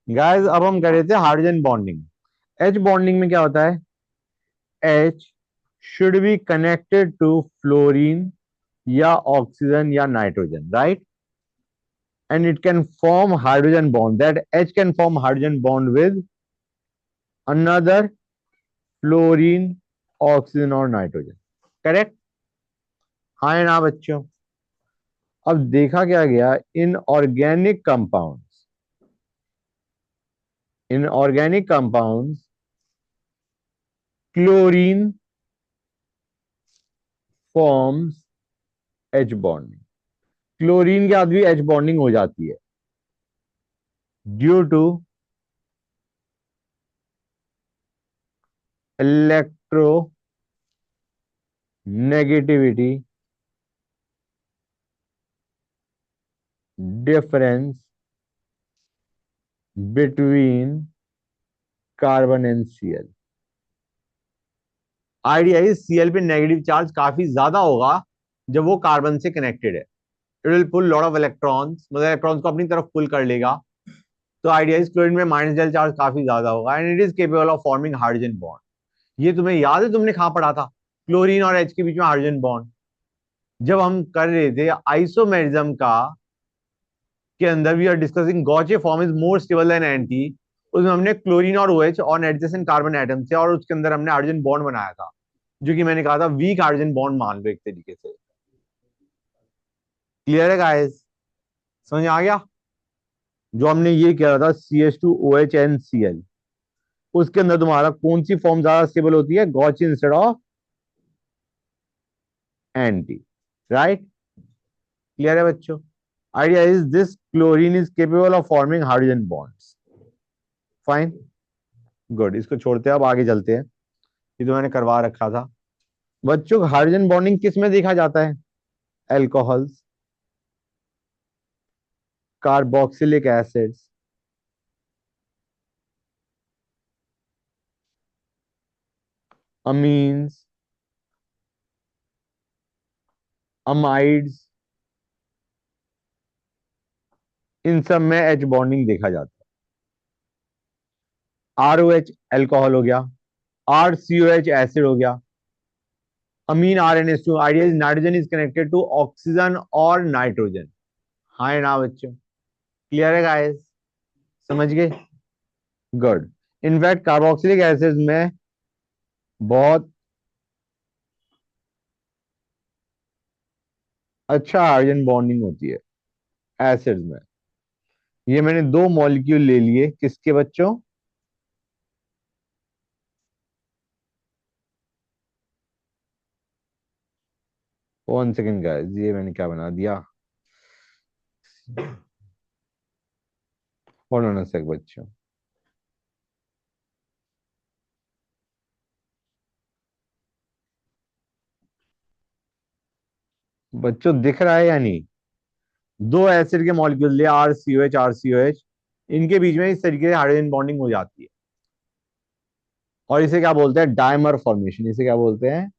Guys अब हम कर रहे थे हाइड्रोजन बॉन्डिंग। एच बॉन्डिंग में क्या होता है? H should be connected to fluorine या ऑक्सीजन या nitrogen, right? And it can form hydrogen bond. That H can form hydrogen bond with another fluorine, oxygen और नाइट्रोजन। करेक्ट? हाँ या ना बच्चों? अब देखा क्या गया, in organic compounds, chlorine forms H bonding. Chlorine के साथ भी एच बॉन्डिंग हो जाती है due to electronegativity difference between carbon and CL. Idea is CL पे नेगेटिव चार्ज काफी ज्यादा होगा जब वो कार्बन से कनेक्टेड है। It will pull lot of electrons, मतलब इलेक्ट्रॉन्स को अपनी तरफ पुल कर लेगा। तो आइडिया इज क्लोरीन में माइनस डेल चार्ज काफी ज्यादा होगा and it is capable of forming hydrogen bond. ये तुम्हें याद है, तुमने कहां पढ़ा था क्लोरीन और एच के बीच में हाइड्रोजन बॉन्ड? जब हम कर रहे थे आइसोमेरिज्म का के अंदर, we are discussing gauche form is more stable than anti. उसमें हमने क्लोरीन और ओएच और एडजेसेंट कार्बन एटम से और उसके अंदर हमने हाइड्रोजन बॉन्ड बनाया था, जो कि मैंने कहा था वीक हाइड्रोजन बॉन्ड मान लो एक तरीके से। क्लियर है गाइस? समझ आ गया? जो हमने ये किया था CH2OH NCl, उसके अंदर तुम्हारा कौन सी फॉर्म ज्यादा स्टेबल होती है? Gauche instead of anti, right? Clear है बच्चों? Idea is this chlorine is capable of forming hydrogen bonds. Fine, good. इसको छोड़ते हैं, अब आगे चलते हैं। ये तो मैंने करवा रखा था बच्चों। हाइड्रोजन बॉन्डिंग किस में देखा जाता है? Alcohols, carboxylic acids, amines, amides, इन सब में एच बॉन्डिंग देखा जाता है। ROH एल्कोहल हो गया, RCOH एसिड हो गया, amine RNS2। Idea is nitrogen is connected to oxygen और नाइट्रोजन। हाँ या ना बच्चों? क्लियर है गाइस? समझ गए? गुड। इनफैक्ट कार्बोक्सिलिक एसिड में बहुत अच्छा हाइड्रोजन बॉन्डिंग होती है एसिड में। ये मैंने दो मॉलिक्यूल ले लिए, किसके बच्चों? वन सेकेंड गाइस, ये मैंने क्या बना दिया? होल्ड ऑन अ सेक बच्चों। बच्चों दिख रहा है या नहीं? दो एसिड के मॉलिक्यूल ले, RCOH, इनके बीच में इस तरीके से हाइड्रोजन बॉन्डिंग हो जाती है और इसे क्या बोलते हैं? Dimer formation. इसे क्या बोलते हैं?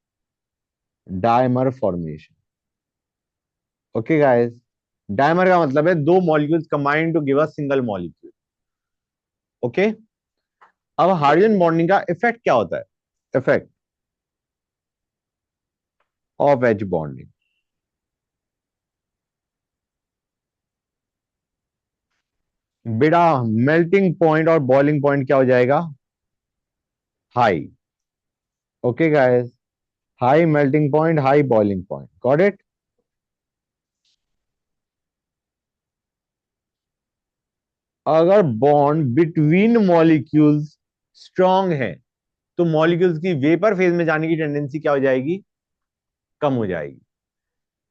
Dimer formation. Okay guys, dimer का मतलब है दो molecules combined to give a single molecule. Okay. अब हाइड्रोजन बॉन्डिंग का इफेक्ट क्या होता है? Effect of H bonding. बेटा, मेल्टिंग पॉइंट और बॉइलिंग पॉइंट क्या हो जाएगा? High. Okay guys, high melting point, high boiling point. Got it? अगर बॉन्ड बिटवीन मॉलिक्यूल्स स्ट्रांग है तो मॉलिक्यूल्स की वेपर फेज में जाने की टेंडेंसी क्या हो जाएगी? कम हो जाएगी।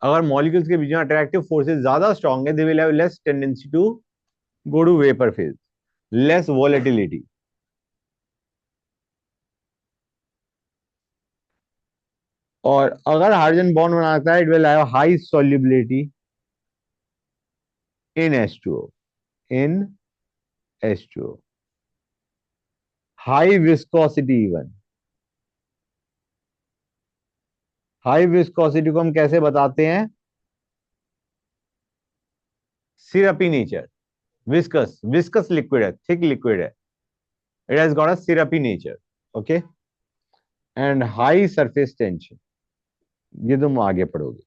अगर मॉलिक्यूल्स के बीच में अट्रैक्टिव फोर्सेस ज्यादा स्ट्रांग है, they will have less tendency to go to vapour phase, less volatility. और अगर हाइड्रोजन बॉन्ड बनाता है, it will have high solubility in H2O, in H2O, high viscosity even. High viscosity को हम कैसे बताते हैं? Syrupy nature. Viscous, viscous liquid है, थिक लिक्विड है, it has got a syrupy nature, okay, and high surface tension, ये तुम आगे पढ़ोगे,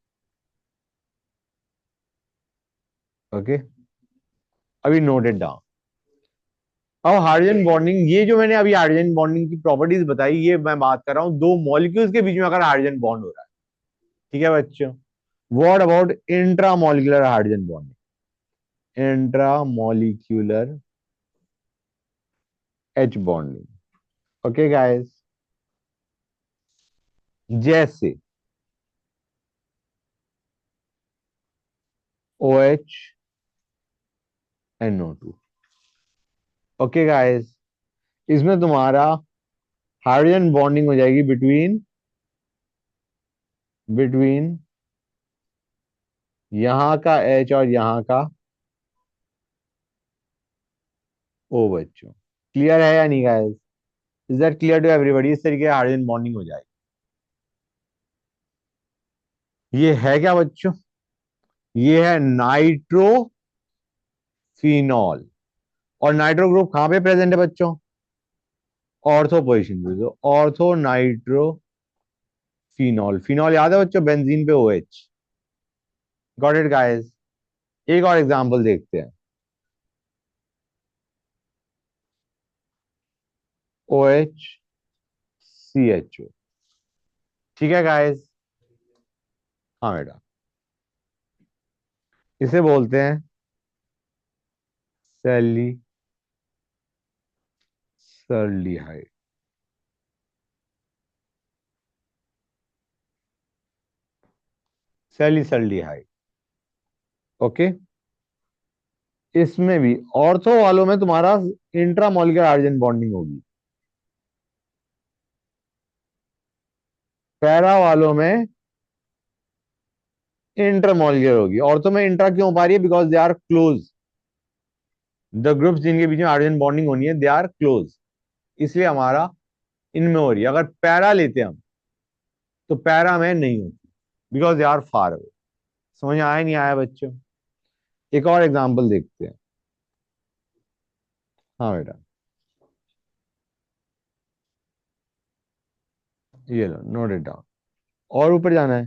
ओके, अभी नोट इट डाउन। अब हाइड्रोजन बॉन्डिंग, ये जो मैंने अभी हाइड्रोजन बॉन्डिंग की प्रॉपर्टीज बताई, ये मैं बात कर रहा हूं दो मॉलिक्यूल्स के बीच में अगर हाइड्रोजन बॉन्ड हो रहा है, ठीक है बच्चों। What about intramolecular hydrogen bonding, intramolecular H bonding, okay guys, जैसे OH NO2, ओके गाइस, इसमें तुम्हारा हाइड्रोजन बॉन्डिंग हो जाएगी बिटवीन बिटवीन यहां का H और यहां का O बच्चों। क्लियर है या नहीं guys? Is that clear to everybody? इस तरीके का हाइड्रोजन बॉन्डिंग हो जाएगी। ये है क्या बच्चों? ये है नाइट्रोफिनॉल। और नाइट्रो ग्रुप कहां पे प्रेजेंट है बच्चों? ऑर्थो पोजिशन पे। तो ऑर्थो नाइट्रो फिनॉल, फिनॉल याद है बच्चों, बेंजीन पे OH। Got it guys? एक और एग्जांपल देखते हैं, OHCHO, ठीक है गाइस? हाँ बेटा, इसे बोलते हैं सैलिसल्डिहाइड, सैलिसल्डिहाइड, ओके। इसमें भी ऑर्थो वालों में तुम्हारा इंट्रामोलिकुलर हाइड्रोजन बॉन्डिंग होगी, पैरा वालों में इंटरमोलिकुलर होगी। ऑर्थो में इंट्रा क्यों हो पा रही है? Because they are close, the groups जिनके बीच में हाइड्रोजन बॉन्डिंग होनी है दे आर क्लोज, इसलिए हमारा इनमें हो रही है। अगर पैरा लेते हम तो पैरा में नहीं होती, because they are far away. समझ में आया नहीं आया बच्चों? एक और एग्जांपल देखते हैं। हाँ बेटा, ये लो, नोट इट डाउन। और ऊपर जाना है,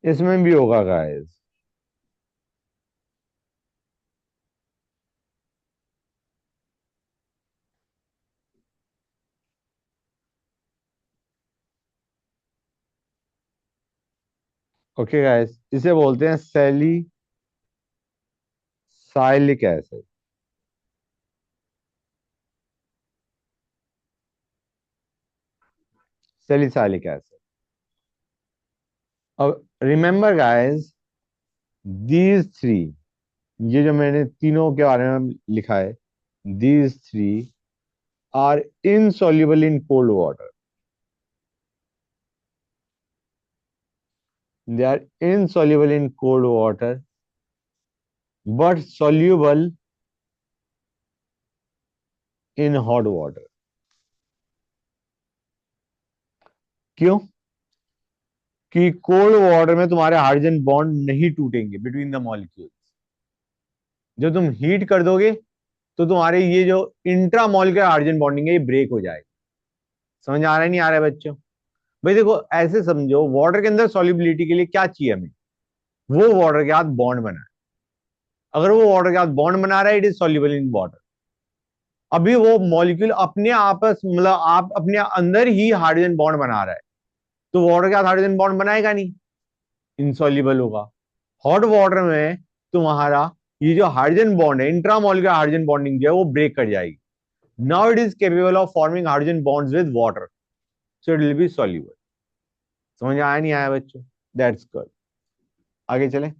इसमें भी होगा गाइस। ओके गाइस, इसे बोलते हैं सैलिसाइलिक एसिड, सैलिसाइलिक एसिड। अब रिमेंबर गाइस, दीज थ्री, ये जो मैंने तीनों के बारे में लिखा है, these three are insoluble in cold water, they are insoluble in cold water but soluble in hot water। क्यों? कि कोल्ड वाटर में तुम्हारे हाइड्रोजन बॉन्ड नहीं टूटेंगे बिटवीन द मॉलिक्यूल्स। जब तुम हीट कर दोगे तो तुम्हारे ये जो इंट्रामॉलिक्यूलर हाइड्रोजन बॉन्डिंग है ये ब्रेक हो जाएगी। समझ आ रहा है नहीं आ रहा है बच्चों? भाई देखो, ऐसे समझो, वाटर के अंदर सॉल्युबिलिटी के लिए क्या चाहिए हमें? वो वाटर के साथ बॉन्ड बनाए। अगर वो वाटर के साथ बॉन्ड बना रहा है, it is soluble in water. अभी वो मॉलिक्यूल अपने आपस, मतलब आप अपने अंदर ही हाइड्रोजन बॉन्ड बना रहा है, तो वाटर के साथ हाइड्रोजन बॉन्ड बनाएगा नहीं, इंसॉल्युबल होगा। हॉट वाटर में तुम्हारा ये जो हाइड्रोजन बॉन्ड है, इंट्रामोलिकुलर हाइड्रोजन बॉन्डिंग जो है वो ब्रेक कर जाएगी। Now it is capable of forming hydrogen bonds with water, so it will be soluble. समझ आया नहीं आया बच्चों? That's good. आगे चले।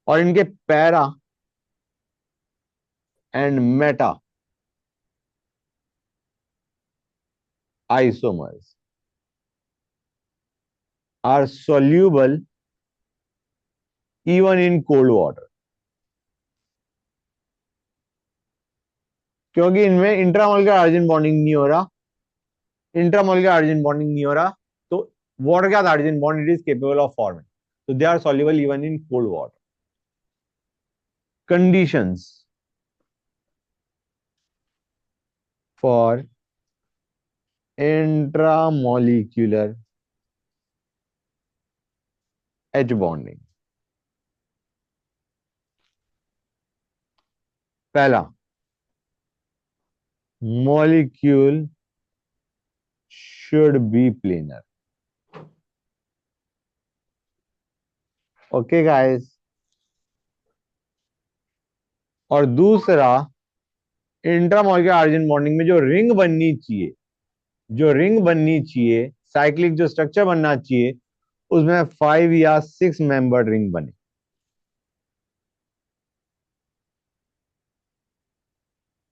और इनके para and meta isomers are soluble even in cold water, क्योंकि इनमें इंट्रामोलिकुलर हाइड्रोजन बॉन्डिंग नहीं हो रहा, इंट्रामोलिकुलर हाइड्रोजन बॉन्डिंग नहीं हो रहा, तो वाटर के साथ hydrogen bond it is capable of forming. तो they are soluble even in cold water. Conditions for intramolecular H bonding. पहला, molecule should be planar. Okay guys. और दूसरा, इंट्रामोलिक्यूलर हाइड्रोजन बॉन्डिंग में जो रिंग बननी चाहिए, साइक्लिक जो स्ट्रक्चर बनना चाहिए, उसमें 5 या 6 मेंबर्ड रिंग बने.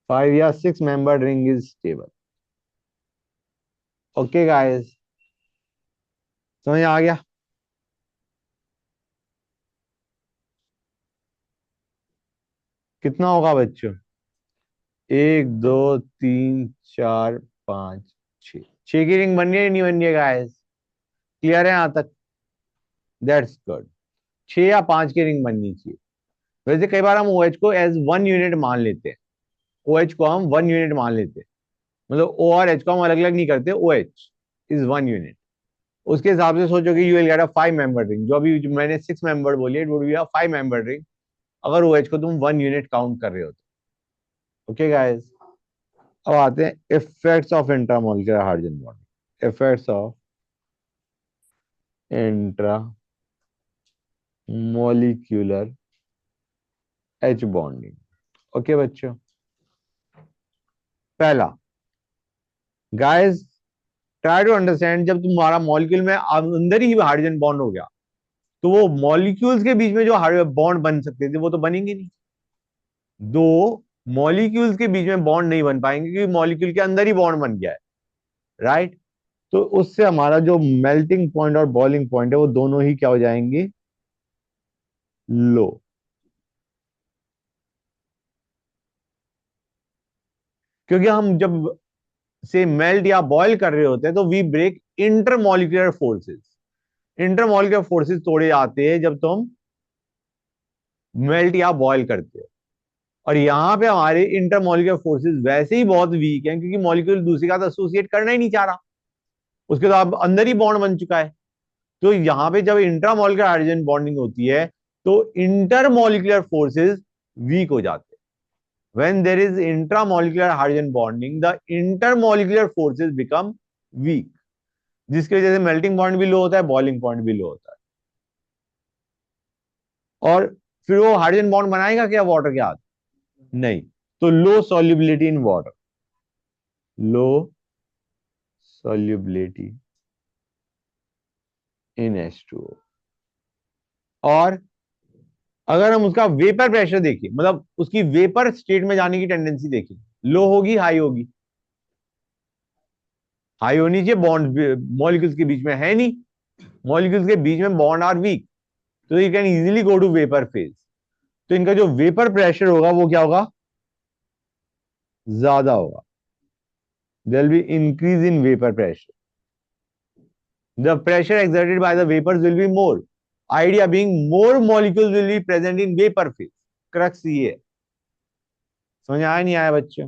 5 या 6 membered ring is stable. Okay guys, समझ आ गया? कितना होगा बच्चों? 1 2 3 4 5 6. 6 की रिंग बननी है नहीं बननी है गाइस? क्लियर है यहां तक? That's good. 6 या 5 की रिंग बननी चाहिए. वैसे कई बार हम OH को एज 1 यूनिट मान लेते हैं. OH को हम 1 यूनिट मान लेते हैं. मतलब O और H को हम अलग अलग नहीं करते. OH is 1 unit. उसके हिसाब से सोचो कि you will get a 5 member ring. जो मैंने 6 मेंबर बोली, it would be a 5 member ring अगर OH को तुम 1 यूनिट काउंट कर रहे हो तो. ओके गाइस, अब आते हैं effects of intramolecular hydrogen bonding. Effects of intra molecular H bonding. Okay बच्चों, पहला, गाइस ट्राई टू अंडरस्टैंड, जब तुम्हारा मॉलिक्यूल में अंदर ही हाइड्रोजन बॉन्ड हो गया, तो वो मॉलिक्यूल्स के बीच में जो बॉन्ड बन सकते थे वो तो बनेंगे नहीं. दो मॉलिक्यूल्स के बीच में बॉन्ड नहीं बन पाएंगे क्योंकि मॉलिक्यूल के अंदर ही बॉन्ड बन गया है. राइट? तो उससे हमारा जो मेल्टिंग पॉइंट और बॉइलिंग पॉइंट है वो दोनों ही क्या हो जाएंगे? लो. क्योंकि हम जब से मेल्ट या बॉयल कर रहे होते हैं तो we break intermolecular forces. Intermolecular forces तोड़े जाते हैं जब तुम मेल्ट या बॉयल करते हो. और यहां पे हमारे इंटरमोलिकुलर फोर्सेस वैसे ही बहुत वीक हैं क्योंकि मॉलिक्यूल दूसरे का एसोसिएट करना ही नहीं चाह रहा. उसके तो अब अंदर ही बॉन्ड बन चुका है. तो यहां पे जब इंट्रामोलिकुलर हाइड्रोजन बॉन्डिंग होती है तो इंटरमोलिकुलर फोर्सेस वीक हो जाते हैं. When there is intramolecular hydrogen bonding, the intermolecular forces become weak, जिसकी वजह से मेल्टिंग पॉइंट भी लो होता है, बॉइलिंग पॉइंट भी लो होता है. और फिर वो हाइड्रोजन बॉन्ड बनाएगा क्या वाटर के साथ? नहीं. तो low solubility in water, low solubility in H2O. और अगर हम उसका वेपर प्रेशर देखें, मतलब उसकी वेपर स्टेट में जाने की टेंडेंसी देखें, लो होगी हाई होगी? हाई होनी चाहिए. बॉन्ड मॉलिक्यूल्स के बीच में है नहीं. मॉलिक्यूल्स के बीच में बॉन्ड आर वीक, तो you can easily go to vapour phase. तो इनका जो वेपर प्रेशर होगा वो क्या होगा? ज्यादा होगा. There will be increase in vapour pressure. The pressure exerted by the vapors will be more. Idea being more molecules will be present in vapor phase. Crux ये है. समझ आया नहीं आया बच्चों?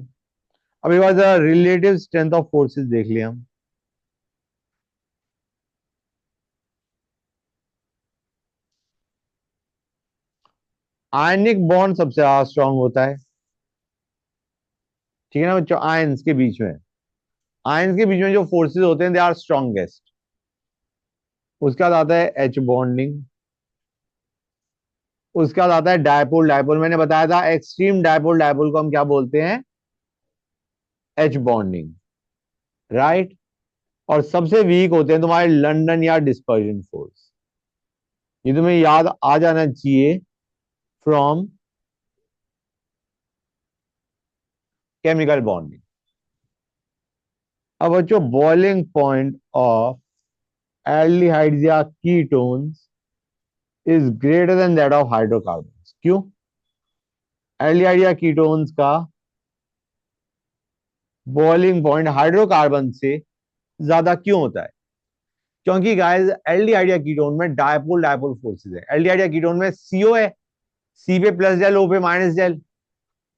अब एक बार रिलेटिव स्ट्रेंथ ऑफ फोर्सेस देख लिया हम. आयनिक बॉन्ड सबसे ज्यादा स्ट्रांग होता है. ठीक है ना बच्चों? आयंस के बीच में, आयंस के बीच में जो फोर्सेस होते हैं दे आर स्ट्रांगेस्ट. उसके बाद आता है एच बॉन्डिंग. उसके बाद आता है डायपोल. डायपोल मैंने बताया था, एक्सट्रीम डायपोल. डायपोल को हम क्या बोलते हैं? H bonding. राइट? और सबसे वीक होते हैं तुम्हारे लंदन या डिस्पर्जन फोर्स. ये तुम्हें याद आ जाना चाहिए फ्रॉम केमिकल बॉन्डिंग. अब बच्चों, बॉइलिंग पॉइंट ऑफ एल्डिहाइड्स या ketones is greater than that of hydrocarbons. क्यों? एल्डिहाइड या कीटोन्स का बॉइलिंग पॉइंट हाइड्रोकार्बन से ज्यादा क्यों होता है? क्योंकि गाइस एल्डिहाइड या कीटोन में डायपोल डायपोल फोर्सेस है। एल्डिहाइड या कीटोन में सीओ है, सी पे प्लस जेल, ओ पे माइनस जेल,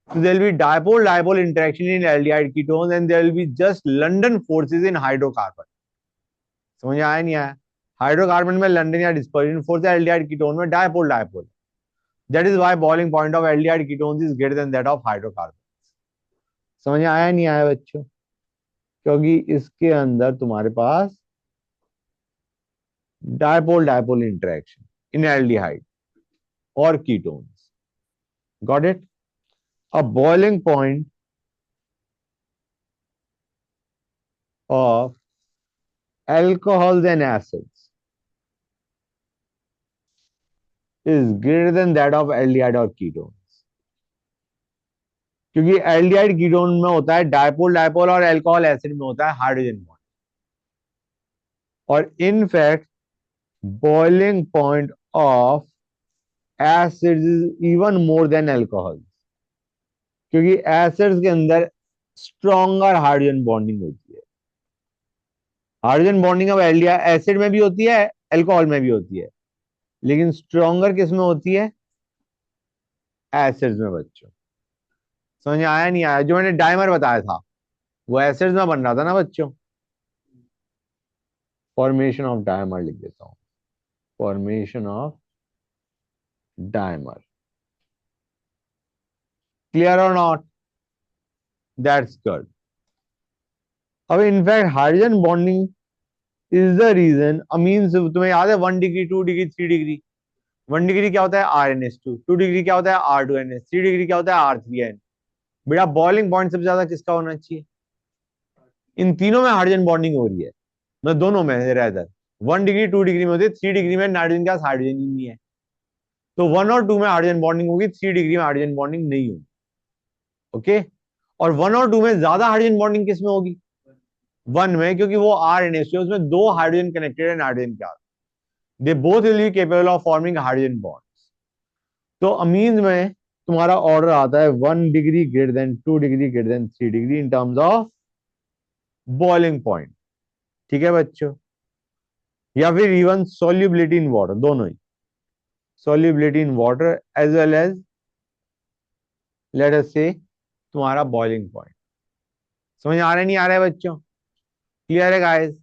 so there will be dipole dipole interaction in aldehyde ketones and there will be just London forces in hydrocarbon। समझ आया नहीं आया? हाइड्रोकार्बन में लंडन या डिस्पर्जन फोर्स है, एल्डिहाइड कीटोन में dipole dipole. That is why boiling point of aldehyde ketones is greater than that of hydrocarbon. समझ आया नहीं आया बच्चों? क्योंकि इसके अंदर तुम्हारे पास dipole dipole interaction in aldehyde और ketones. Got it? Uh boiling point of alcohols and acids is greater than that of aldehyde और ketones। क्योंकि एल्डिहाइड कीटोन में होता है डायपोल डायपोल और अल्कोहल एसिड में होता है हाइड्रोजन बॉन्ड। और in fact boiling point of acids is even more than alcohol, क्योंकि एसिड्स के अंदर स्ट्रॉन्गर हाइड्रोजन बॉन्डिंग होती है। हाइड्रोजन बॉन्डिंग अब एल्डिहाइड एसिड में भी होती है, अल्कोहल में भी होती है, लेकिन स्ट्रॉन्गर किस में होती है? एसिड्स में बच्चों। समझ आया नहीं आया? जो मैंने डाइमर बताया था वो एसिड्स में बन रहा था ना बच्चों। फॉर्मेशन ऑफ डाइमर लिख देता हूं, फॉर्मेशन ऑफ डाइमर। क्लियर और नॉट? That's good. अब in fact hydrogen bonding is the reason amine. तुम्हें याद है 1 डिग्री 2 डिग्री 3 डिग्री? 1 डिग्री क्या होता है? RnH2। 2 डिग्री क्या होता है? R2NH। 3 डिग्री क्या होता है? R3N। बेटा बॉइलिंग पॉइंट सबसे ज्यादा किसका होना चाहिए? इन तीनों में हाइड्रोजन बॉन्डिंग हो रही है, मतलब दोनों में रहकर। 1 डिग्री 2 डिग्री में होती है, 3 डिग्री में नाइट्रोजन गैस हाइड्रोजन ही नहीं है, तो 1 और 2 में हाइड्रोजन बॉन्डिंग होगी, 3 डिग्री में हाइड्रोजन बॉन्डिंग नहीं होगी। ओके? और 1 और 2 में ज्यादा हाइड्रोजन बॉन्डिंग किस में होगी? 1 में, क्योंकि वो RnH है, उसमें दो हाइड्रोजन कनेक्टेड है नाइट्रोजन के साथ। They both will be capable of forming hydrogen bonds. तो अमीन्स में तुम्हारा ऑर्डर आता है 1 degree greater than 2 degree greater than 3 degree in terms of boiling point. ठीक है बच्चों? या फिर इवन सॉल्युबिलिटी इन वाटर, दोनों ही। Solubility in water as well as let us से तुम्हारा बॉइलिंग पॉइंट। समझ आ रहा है नहीं आ रहा है बच्चों? क्लियर है गाइस?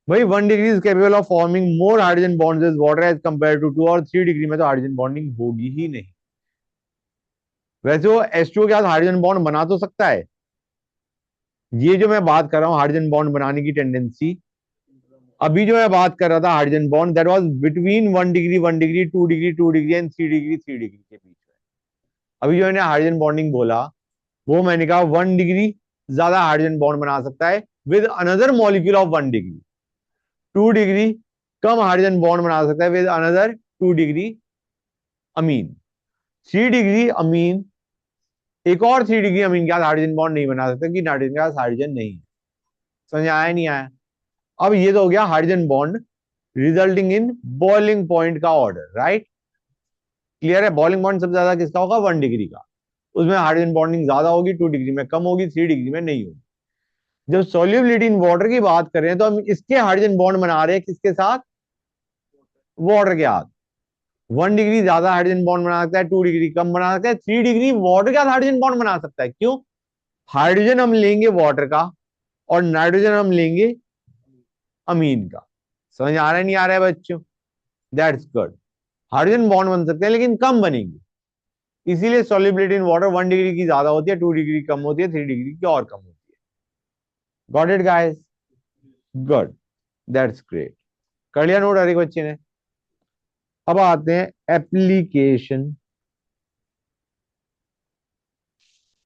भाई 1 degree is capable of forming more hydrogen bonds as water as compared to 2, और 3 डिग्री में तो हाइड्रोजन बॉन्डिंग होगी ही नहीं। वैसे वो H2O के साथ हाइड्रोजन बॉन्ड बना तो सकता है। ये जो मैं बात कर रहा हूँ हाइड्रोजन बॉन्ड बनाने की टेंडेंसी, अभी जो मैं बात कर रहा था hydrogen bond, that was between 1 degree 2 degree 2 degree and 3 degree 3 degree के बीच में। अभी जो मैंने हाइड्रोजन बॉन्डिंग बोला वो मैंने कहा 1 डिग्री ज्यादा हाइड्रोजन बॉन्ड बना सकता है with another molecule of 1 degree. 2 degree come hydrogen bond बना सकता है with another 2 degree amine. 3 degree amine एक और 3 डिग्री अमीन के साथ हाइड्रोजन बॉन्ड नहीं बना सकता कि नाइट्रोजन के साथ हाइड्रोजन नहीं है। समझ आया नहीं आया? अब ये तो हो गया hydrogen bond resulting in boiling point का ऑर्डर, राइट? क्लियर है? बॉइलिंग पॉइंट सबसे ज्यादा किसका होगा? 1 डिग्री का। उसमें हाइड्रोजन बॉन्डिंग ज्यादा होगी, 2 डिग्री में कम होगी, 3 डिग्री में नहीं होगी। जब सोल्यूबिलिटी इन वाटर की बात कर रहे हैं तो हम इसके हाइड्रोजन बॉन्ड बना रहे हैं किसके साथ? वाटर के साथ। 1 डिग्री ज्यादा हाइड्रोजन बॉन्ड बना सकता है, 2 डिग्री कम बना सकता है, 3 डिग्री वाटर के साथ हाइड्रोजन बॉन्ड बना सकता है। क्यों? हाइड्रोजन हम लेंगे वाटर का और नाइट्रोजन हम लेंगे अमीन का। समझ आ रहा है नहीं आ रहा है बच्चों? That's good. हाइड्रोजन बॉन्ड बन सकते हैं लेकिन कम बनेंगे, इसीलिए सॉल्युबिलिटी इन वाटर 1 डिग्री की ज्यादा होती है, 2 डिग्री कम होती है, 3 डिग्री की और कम होती है। Got it guys? Good, that's great. कर लिया नोट हर एक बच्चे ने? अब आते हैं application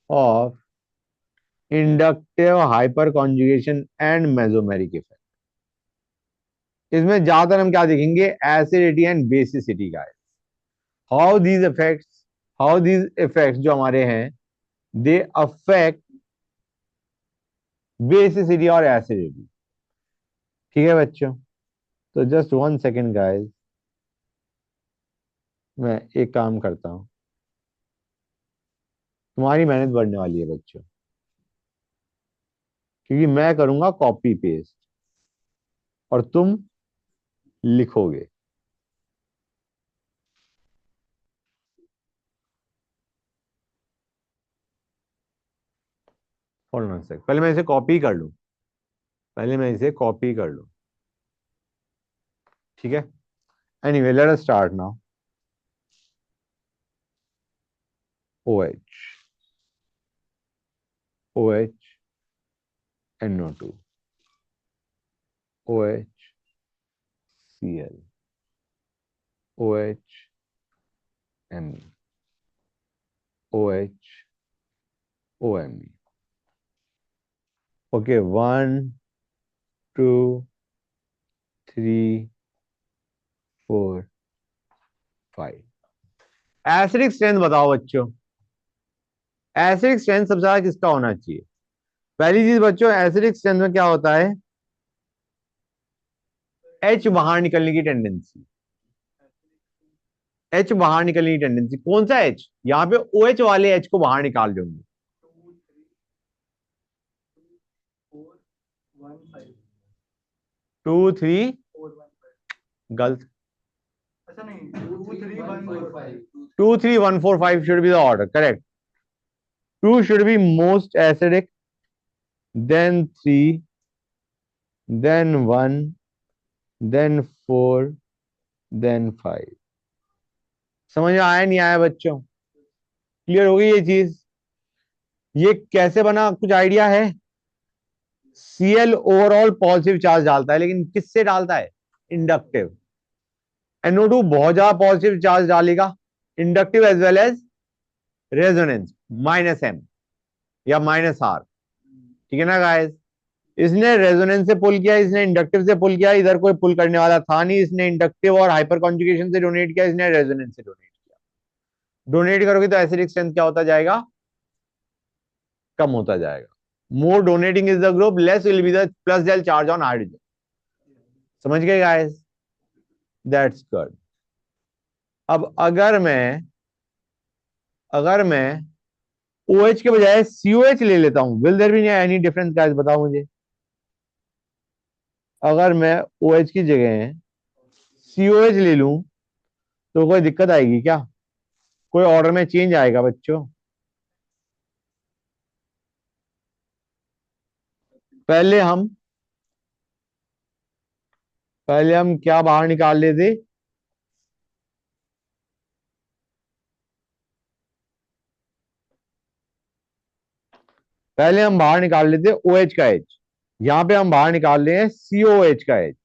of inductive hyper conjugation and mesomeric effect. इसमें ज्यादातर हम क्या देखेंगे? एसिडिटी एंड बेसिसिटी का। How these effects, how these effects जो हमारे हैं दे अफेक्ट बेसिसिटी और एसिडिटी। ठीक है बच्चों? तो जस्ट 1 सेकेंड गाइस, मैं एक काम करता हूं, तुम्हारी मेहनत बढ़ने वाली है बच्चों, क्योंकि मैं करूंगा कॉपी पेस्ट और तुम लिखोगे। होल्ड ऑन सेक, पहले मैं इसे कॉपी कर लूं, पहले मैं इसे कॉपी कर लूं। ठीक है, anyway let us start now. O H, O H, NO2, O H, Cl, O H, Me, O H, O Me। Okay, 1 2 3 4 5। Acidic strength बताओ बच्चों, एसिडिक स्ट्रेंथ सबसे ज्यादा किसका होना चाहिए? पहली चीज बच्चों, एसिडिक स्ट्रेंथ में क्या होता है? एच बाहर निकलने की टेंडेंसी, एच बाहर निकलने की टेंडेंसी। कौन सा एच? यहाँ पे ओ एच वाले एच को बाहर निकाल दोगे। 2 3 गलत। अच्छा नहीं, 2 3 1 4 5 should be the order, correct. 2 should be most acidic, then 3, then 1, then 4, then 5। समझ में आया नहीं आया बच्चों? क्लियर हो गई ये चीज? ये कैसे बना, कुछ आइडिया है? Cl ओवरऑल पॉजिटिव चार्ज डालता है, लेकिन किससे डालता है? इंडक्टिव। NO2 बहुत ज्यादा पॉजिटिव चार्ज डालेगा, inductive as well as resonance, -M या -R। ठीक है ना गाइस? इसने रेजोनेंस से पुल किया, इसने इंडक्टिव से पुल किया, इधर कोई पुल करने वाला था नहीं, इसने इंडक्टिव और हाइपर कॉन्जुगेशन से डोनेट किया, इसने रेजोनेंस से डोनेट किया। डोनेट करोगे तो एसिडिक स्ट्रेंथ क्या होता जाएगा? कम होता जाएगा। More donating is the group, less will be the plus del charge on hydrogen. समझ गए गाइस? That's good. अब अगर मैं OH के बजाय COH ले लेता हूं, will there be any difference guys? बताओ मुझे। अगर मैं OH की जगह COH ले लूं तो कोई दिक्कत आएगी क्या? कोई ऑर्डर में चेंज आएगा बच्चों? पहले हम पहले हम क्या बाहर निकाल लेते? पहले हम बाहर निकाल लेते OH का H, यहां पे हम बाहर निकाल रहे हैं COH का H।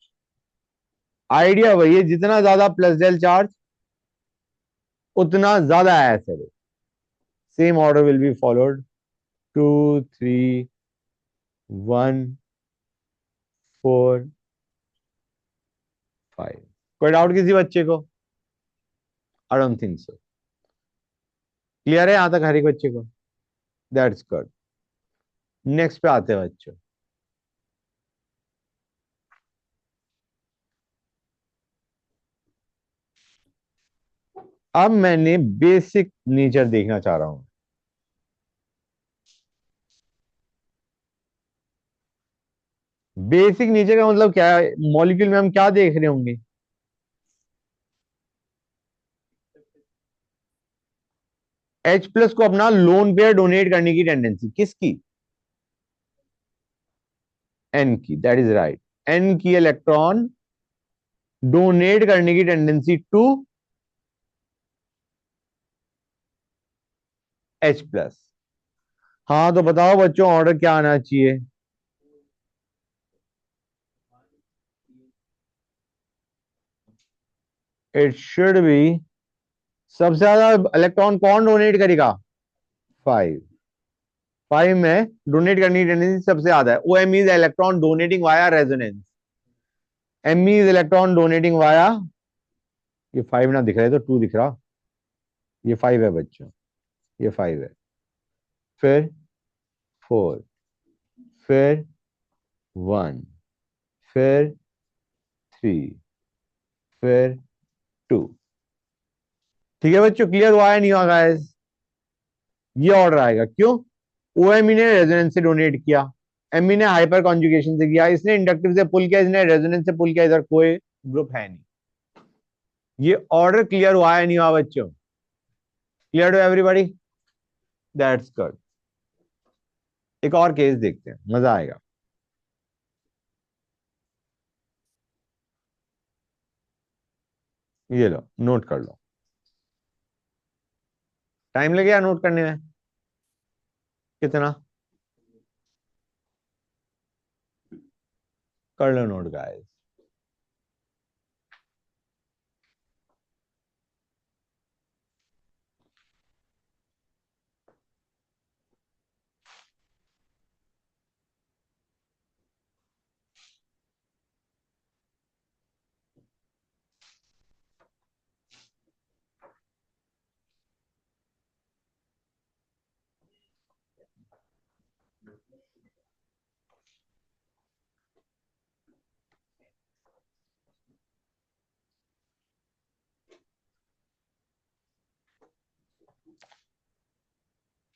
आइडिया वही है, जितना ज्यादा प्लस डेल चार्ज उतना ज्यादा acid. Same order will be followed, 2 3 1 4 5। कोई डाउट किसी बच्चे को? I don't think so. Clear है यहां तक हर एक बच्चे को? That's good. नेक्स्ट पे आते हैं बच्चों। अब मैंने बेसिक नेचर देखना चाह रहा हूं। बेसिक नेचर का मतलब क्या है? मॉलिक्यूल में हम क्या देख रहे होंगे? H+ को अपना लोन पेयर डोनेट करने की टेंडेंसी किसकी? N की, दैट इज राइट। N की इलेक्ट्रॉन डोनेट करने की टेंडेंसी टू H+। हाँ तो बताओ बच्चों, ऑर्डर क्या आना चाहिए? इट शुड बी, सबसे ज्यादा इलेक्ट्रॉन कौन डोनेट करेगा? 5। 5 में डोनेट करने की टेंडेंसी सबसे ज्यादा है। OM is electron donating via resonance, Me is electron donating via, ये 5 ना दिख रहा है तो 2 दिख रहा, ये 5 है बच्चों, ये 5 है। फिर 4, फिर 1, फिर 3, फिर 2। ठीक है बच्चों, क्लियर हुआ है नहीं हुआ गाइस? ये ऑर्डर आएगा क्यों? OME ने रेजोनेंस से डोनेट किया, एमी ने हाइपर कॉन्जुगेशन से किया, इसने इंडक्टिव से पुल किया, इसने रेजोनेंस से पुल किया, इधर कोई ग्रुप है नहीं। ये ऑर्डर क्लियर हुआ है नहीं हुआ बच्चों? Clear to everybody? That's good. एक और केस देखते हैं, मजा आएगा। ये लो, नोट कर लो। टाइम लगेगा नोट करने में? कितना? कर लो नोट गाइस।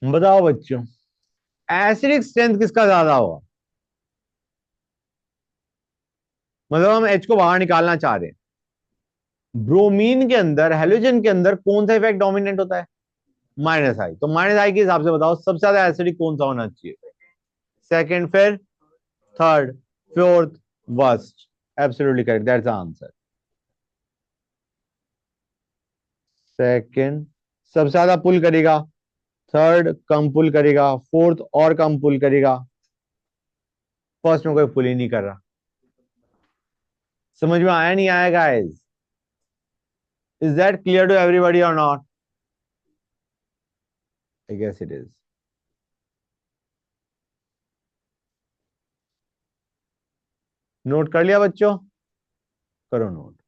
बताओ बच्चों, एसिडिक स्ट्रेंथ किसका ज्यादा होगा? मतलब हम एच को बाहर निकालना चाह रहे हैं। ब्रोमीन के अंदर, हेलोजन के अंदर कौन सा इफेक्ट डोमिनेंट होता है? माइनस आई। तो माइनस आई के हिसाब से बताओ सबसे ज्यादा एसिडिक कौन सा होना चाहिए? सेकंड, फिर third, fourth, worst. Absolutely correct, that's the answer. Second सबसे ज्यादा पुल करेगा, थर्ड कम पुल करेगा, फोर्थ और कम पुल करेगा, फर्स्ट में कोई पुल ही नहीं कर रहा। समझ में आया नहीं आया guys? Is that clear to everybody और not? I guess it is. Note कर लिया बच्चों? करो नोट।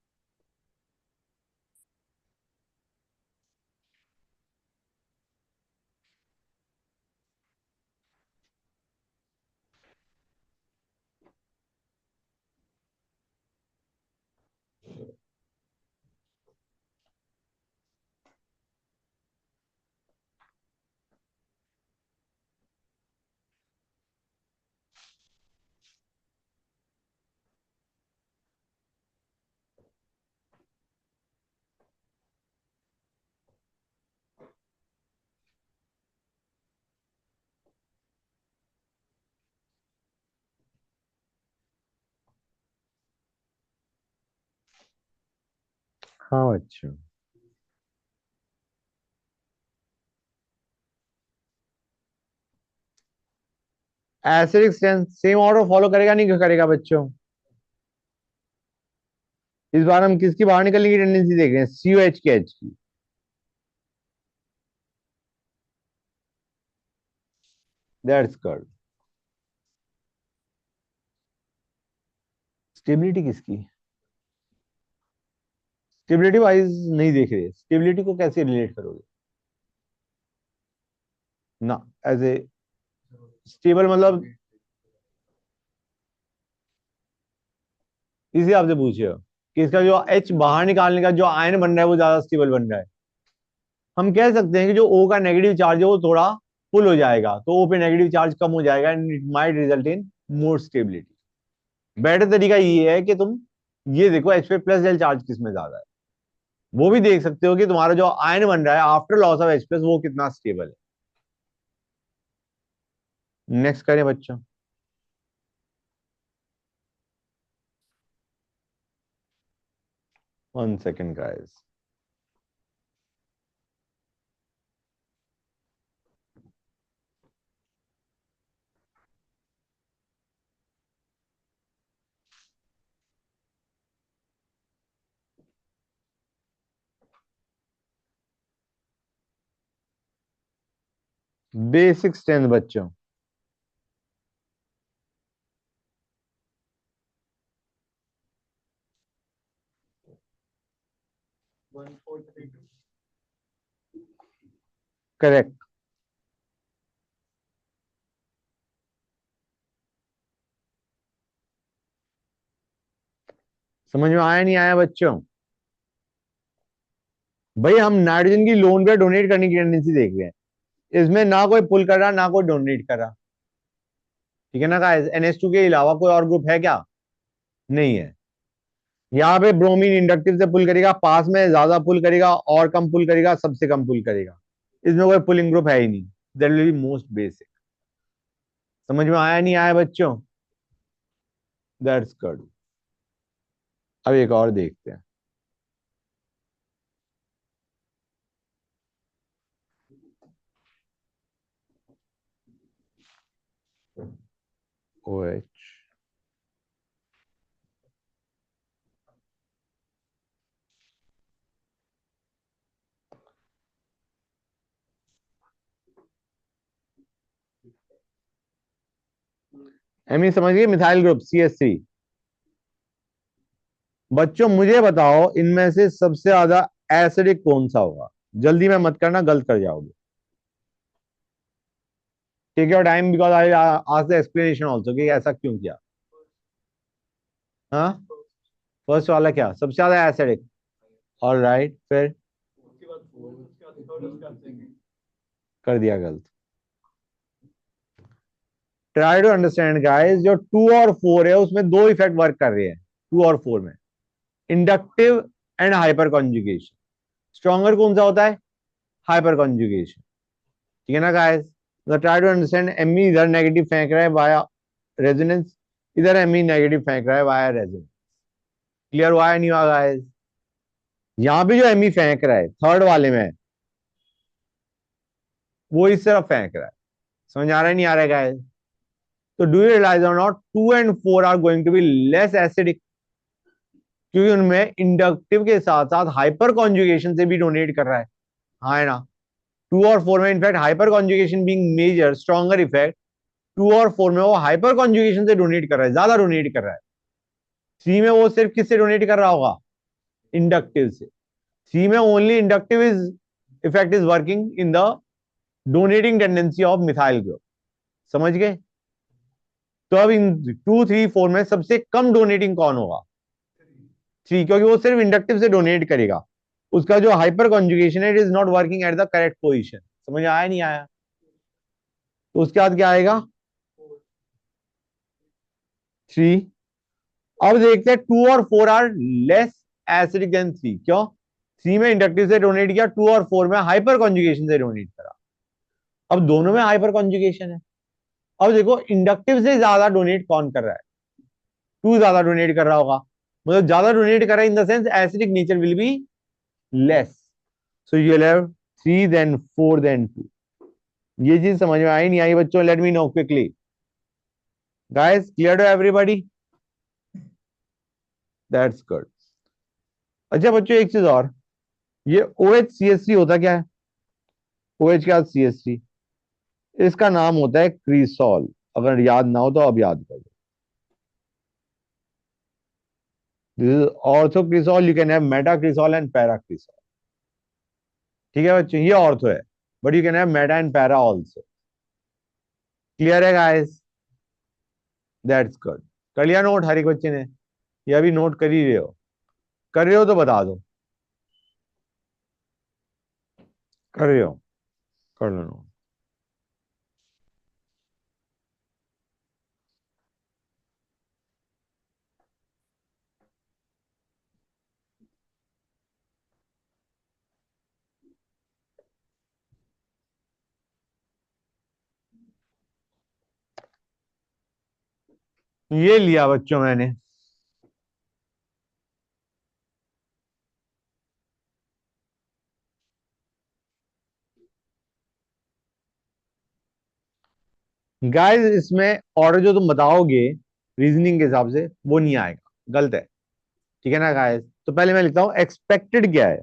हाँ बच्चों। Acidic strength same order follow करेगा नहीं करेगा बच्चों? इस बार हम किसकी बाहर निकलने की टेंडेंसी देख रहे हैं? COH के H की। That's good. स्टेबिलिटी किसकी? स्टेबिलिटी वाइज नहीं देख रहे, स्टेबिलिटी को कैसे रिलेट करोगे? ना, एज ए स्टेबल मतलब इसी आपसे पूछे हो कि इसका जो H बाहर निकालने का जो आयन बन रहा है वो ज्यादा स्टेबल बन रहा है। हम कह सकते हैं कि जो O का नेगेटिव चार्ज है वो थोड़ा पुल हो जाएगा, तो O पे नेगेटिव चार्ज कम हो जाएगा and it might result in more stability. Better तरीका ये है कि तुम ये देखो H पे प्लस डेल चार्ज किस में ज्यादा है। वो भी देख सकते हो कि तुम्हारा जो आयन बन रहा है after loss of H plus वो कितना स्टेबल है। नेक्स्ट करें बच्चों। 1 सेकेंड गाइस। बेसिक स्ट्रेंथ बच्चों। करेक्ट। समझ में आया नहीं आया बच्चों? भाई हम नाइट्रोजन की लोन पे डोनेट करने की टेंडेंसी देख रहे हैं, इसमें ना कोई पुल कर रहा ना कोई डोनेट कर रहा। ठीक है ना गाइस। NH2 के अलावा कोई और ग्रुप है क्या? नहीं है। यहाँ पे ब्रोमीन इंडक्टिव से पुल करेगा, पास में ज्यादा पुल करेगा, और कम पुल करेगा, सबसे कम पुल करेगा। इसमें कोई पुलिंग ग्रुप है ही नहीं। That will be most basic. समझ में आया नहीं आया बच्चों? That's good. अब एक और देखते हैं। OH। एमी समझ गए, मिथाइल ग्रुप CH3। बच्चों मुझे बताओ इनमें से सबसे ज्यादा एसिडिक कौन सा होगा? जल्दी में मत करना, गलत कर जाओगे। Take your time because I ask the explanation also कि ऐसा क्यों किया। हाँ, फर्स्ट वाला क्या सबसे ज्यादा एसिडिक? ऑल राइट, फिर कर दिया गलत। ट्राई टू अंडरस्टैंड गाइस, जो 2 और 4 है उसमें दो इफेक्ट वर्क कर रहे हैं। 2 और 4 में inductive and hyper conjugation. Stronger कौन सा होता है? Hyper conjugation. ठीक है ना गाइस? मतलब ट्राई टू अंडरस्टैंड, एमी इधर नेगेटिव फेंक रहा है वाया रेजोनेंस, इधर एमी नेगेटिव फेंक रहा है वाया रेजोनेंस। क्लियर हुआ है नहीं हुआ गाइस? यहां पे जो एमी फेंक रहा है थर्ड वाले में, वो इस तरफ फेंक रहा है। समझ आ रहा है नहीं आ रहा है गाइस? तो डू यू रियलाइज और not 2 and 4 are going to be less acidic, क्योंकि उनमें इंडक्टिव के साथ साथ हाइपर कॉन्जुगेशन से भी डोनेट कर रहा है। हाँ है ना? 2 और 4 में in fact hyperconjugation being major stronger effect, 2 और 4 में वो हाइपर कॉन्जुगेशन से डोनेट कर रहा है, ज्यादा डोनेट कर रहा है। 3 में वो सिर्फ किससे डोनेट कर रहा होगा? इंडक्टिव से। 3 में only inductive is effect is working in the donating tendency of methyl group. समझ गए? तो अब इन 2, 3, 4 में सबसे कम डोनेटिंग कौन होगा? 3, क्योंकि वो सिर्फ इंडक्टिव से डोनेट करेगा। उसका जो हाइपर कॉन्जुगेशन है it is not working at the correct position. समझ आया नहीं आया? तो उसके बाद क्या आएगा? 3। अब देखते हैं 2 और 4 आर लेस एसिडिक देन 3। क्यों? 3 में इंडक्टिव से डोनेट किया, 2 और 4 में हाइपर कॉन्जुगेशन से डोनेट करा। अब दोनों में हाइपर कॉन्जुगेशन है। अब देखो इंडक्टिव से ज्यादा डोनेट कौन कर रहा है? 2 ज्यादा डोनेट कर रहा होगा, मतलब ज्यादा डोनेट कर रहा है in the sense acidic nature will be less. So you will have 3 then 4 then 2। ये चीज समझ में आई नहीं आई बच्चों? Let me know quickly guys. Clear to everybody? That's good. अच्छा बच्चों एक चीज और, ये OHCH3 होता क्या है? OH क्या? CH3। इसका नाम होता है क्रीसॉल। अगर याद ना हो तो अब याद कर लो। This is ortho cresol, you can have meta cresol and para cresol. ठीक है बच्चों, ये ऑर्थो है, but you can have meta and para also. Clear है गाइस? That's good. कर लिया नोट हर एक बच्चे ने? ये अभी नोट कर ही रहे हो? कर रहे हो तो बता दो। कर रहे हो? कर लो नोट। ये लिया बच्चों मैंने। गाइस इसमें ऑर्डर जो तुम बताओगे रीजनिंग के हिसाब से वो नहीं आएगा, गलत है। ठीक है ना गाइस? तो पहले मैं लिखता हूं एक्सपेक्टेड क्या है।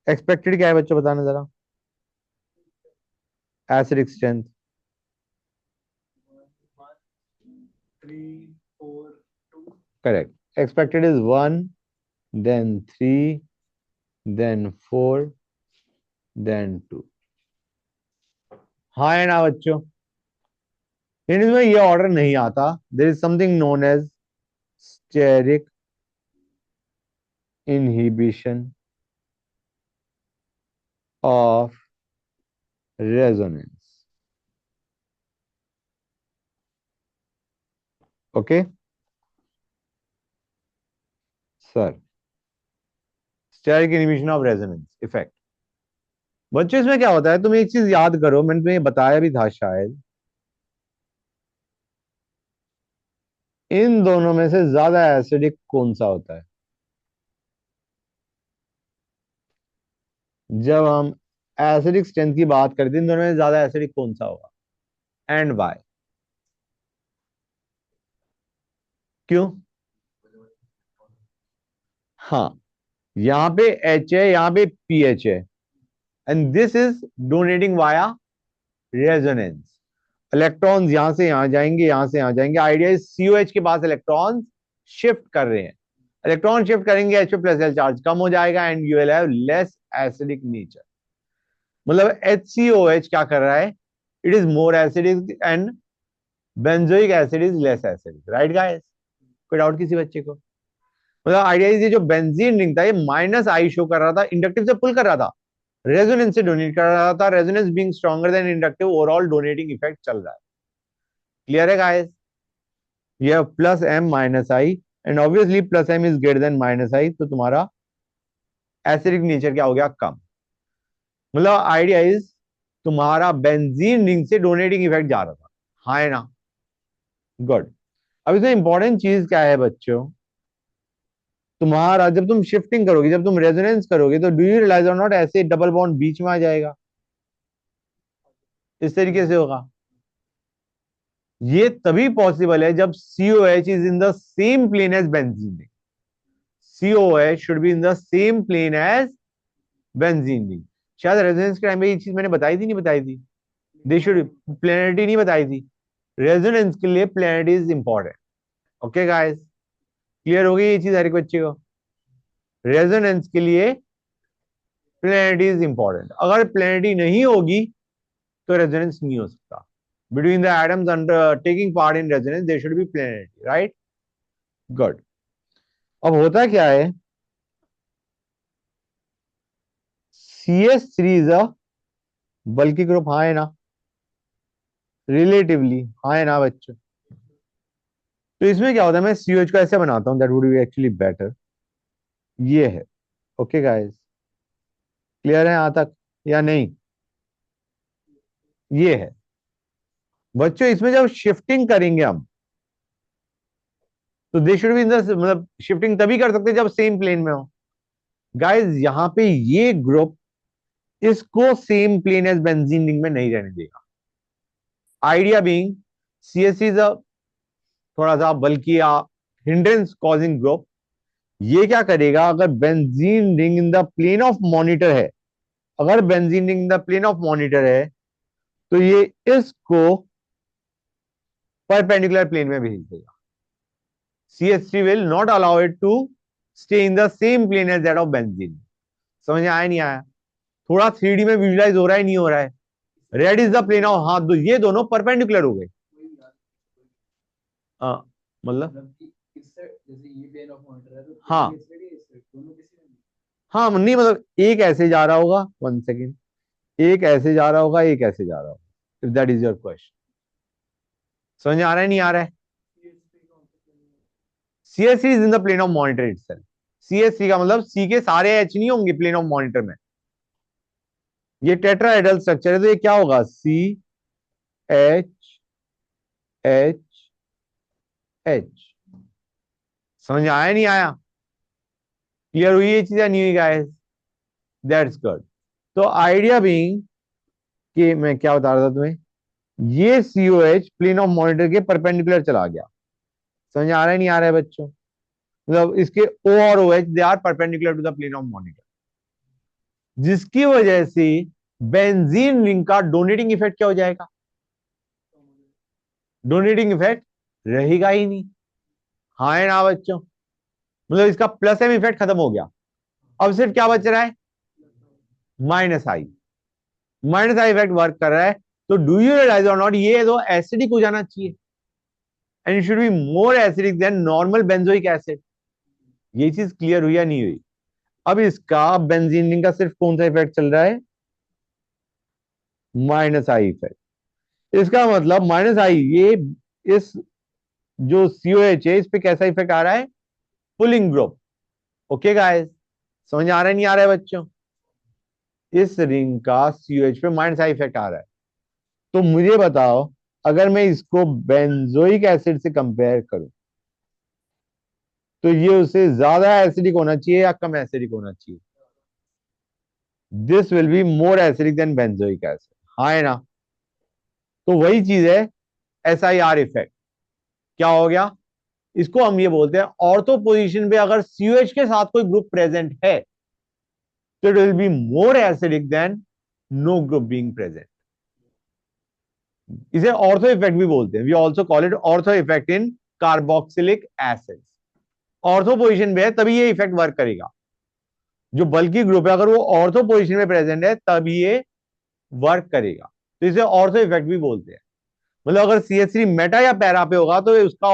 एक्सपेक्टेड क्या है बच्चों, बताना जरा। Acidic strength. Correct. Expected is 1, then 3, then 4, then 2। हाँ है ना बच्चों? लेकिन इसमें ये ऑर्डर नहीं आता। There is something known as steric inhibition of resonance. Okay sir, steric inhibition of resonance effect. बच्चों इसमें क्या होता है, तुम एक चीज याद करो, मैंने तुम्हें बताया भी था शायद, इन दोनों में से ज्यादा एसिडिक कौन सा होता है? जब हम एसिडिक स्ट्रेंथ की बात करते हैं, इन दोनों में ज्यादा एसिडिक कौन सा होगा, एंड बाय? क्यों? हाँ, यहाँ पे H है, यहाँ पे pH है, and this is donating via resonance. Electrons यहां से यहां जाएंगे, यहां से यहां जाएंगे। आइडिया इज COH के पास इलेक्ट्रॉन्स शिफ्ट कर रहे हैं, इलेक्ट्रॉन शिफ्ट करेंगे, H+L चार्ज कम हो जाएगा and you will have less acidic nature. मतलब HCOH क्या कर रहा है, it is more acidic and benzoic acid is less acidic, right guys? कोई डाउट किसी बच्चे को? मतलब आइडिया इज, ये जो बेंजीन रिंग था ये -I शो कर रहा था, इंडक्टिव से पुल कर रहा था, रेजोनेंस से डोनेट कर रहा था, resonance being stronger than inductive, overall donating effect चल रहा है। क्लियर है गाइस? ये +M-I, and obviously +M is greater then -I, तो तुम्हारा एसिडिक नेचर क्या हो गया, कम। मतलब आइडिया इज, तुम्हारा बेंजीन रिंग से डोनेटिंग इफेक्ट जा रहा था, हाँ है ना? गुड। अब इसमें इंपॉर्टेंट चीज क्या है बच्चों, तुम्हारा जब तुम शिफ्टिंग करोगे, जब तुम रेजोनेंस करोगे, तो डू यू रियलाइज और नॉट, ऐसे डबल बॉन्ड बीच में आ जाएगा, इस तरीके से होगा। ये तभी पॉसिबल है जब COH is in the same plane as benzene ring. COH should be in the same plane as benzene ring. शायद रेजोनेंस के टाइम पे ये चीज मैंने बताई थी, नहीं बताई थी? दे शुड, प्लेनरिटी नहीं बताई थी। रेजोनेंस के लिए planarity is important. Okay guys, clear हो गई ये चीज हर एक बच्चे को? रेजोनेंस के लिए प्लेनरिटी इज इंपॉर्टेंट, अगर प्लेनरिटी नहीं होगी तो रेजोनेंस नहीं हो सकता। Between the atoms undertaking part in resonance there should be planarity, right? Good. अब होता क्या है, CH3 इज अ बल्कि ग्रुप, हाँ है ना? रिलेटिवली हाँ है ना बच्चों? तो इसमें क्या होता है, मैं COH को ऐसे बनाता हूं, that would be actually better. ये है, ओके गाइस, क्लियर है यहां तक या नहीं? ये है बच्चों, इसमें जब शिफ्टिंग करेंगे हम, तो they should be in the, मतलब शिफ्टिंग तभी कर सकते हैं जब सेम प्लेन में हो। गाइस यहाँ पे ये ग्रुप इसको same plane as benzene ring में नहीं रहने देगा। Idea being, CH is a थोड़ा सा बल्कि हिंड्रेंस कॉजिंग ग्रुप। ये क्या करेगा, अगर benzene ring in the plane of monitor है, अगर benzene ring in the plane of monitor है, तो ये इसको परपेंडिकुलर प्लेन में भेज देगा। CH3 will not allow it to stay in the same plane as that of benzene। समझ में आया नहीं आया? थोड़ा 3D में विजुलाइज हो रहा है नहीं हो रहा है? Red is the plane of, हाँ ये दोनों परपेंडिकुलर हो गए। मतलब हाँ, हाँ नहीं मतलब एक ऐसे जा रहा होगा, 1 सेकेंड, एक ऐसे जा रहा होगा, एक ऐसे जा रहा होगा, if that is your question. समझ में आ रहा है नहीं आ रहा है? CH3 is in the plane of monitor itself. CH3 का मतलब C के सारे H नहीं होंगे प्लेन ऑफ मॉनिटर में, ये टेट्राहेड्रल स्ट्रक्चर है, तो ये क्या होगा, CH H। समझ में आया नहीं आया? क्लियर हुई ये चीज या नहीं हुई गाइस? That's good. तो आइडिया बीइंग कि मैं क्या बता रहा था तुम्हें, ये COH प्लेन ऑफ मॉनिटर के परपेंडिकुलर चला गया। समझ में आ रहा है नहीं आ रहा है बच्चों? मतलब इसके O और OH they are perpendicular to the plane of monitor, जिसकी वजह से बेंजीन रिंग का डोनेटिंग इफेक्ट क्या हो जाएगा, डोनेटिंग इफेक्ट रहेगा ही नहीं, हाँ है ना बच्चों? मतलब इसका +M इफेक्ट खत्म हो गया, अब सिर्फ क्या बच रहा है, -I। -I इफेक्ट वर्क कर रहा है, तो डू यू रियलाइज और नॉट, ये तो एसिडिक हो जाना चाहिए, and it should be more acidic then normal benzoic acid. ये चीज क्लियर हुई या नहीं हुई? अब इसका बेंजीन रिंग का सिर्फ कौन सा इफेक्ट चल रहा है, -I इफेक्ट। इसका मतलब -I, ये इस जो COH है इस पे कैसा इफेक्ट आ रहा है? Pulling group. ओके गाइस, समझ आ रहा है नहीं आ रहा है बच्चों? इस रिंग का COH पे माइनस आई इफेक्ट आ रहा है। तो मुझे बताओ, अगर मैं इसको बेंजोइक एसिड से कंपेयर करूं तो ये उससे ज्यादा एसिडिक होना चाहिए या कम एसिडिक होना चाहिए? This will be more acidic then benzoic acid, हाँ है ना? तो वही चीज है, SIR इफेक्ट। क्या हो गया? इसको हम ये बोलते हैं, ऑर्थो पोजीशन पे अगर COH के साथ कोई ग्रुप प्रेजेंट है तो it will be more acidic than no group being present. इसे ऑर्थो इफेक्ट भी बोलते हैं। We also call it ortho effect in carboxylic acid. Ortho position पे है तभी ये इफेक्ट वर्क करेगा। जो बल्कि ग्रुप है अगर वो ऑर्थो पोजीशन में प्रेजेंट है तभी ये वर्क करेगा। तो इसे ऑर्थो इफेक्ट भी बोलते हैं। मतलब अगर CH3 मेटा या पैरा पे होगा तो उसका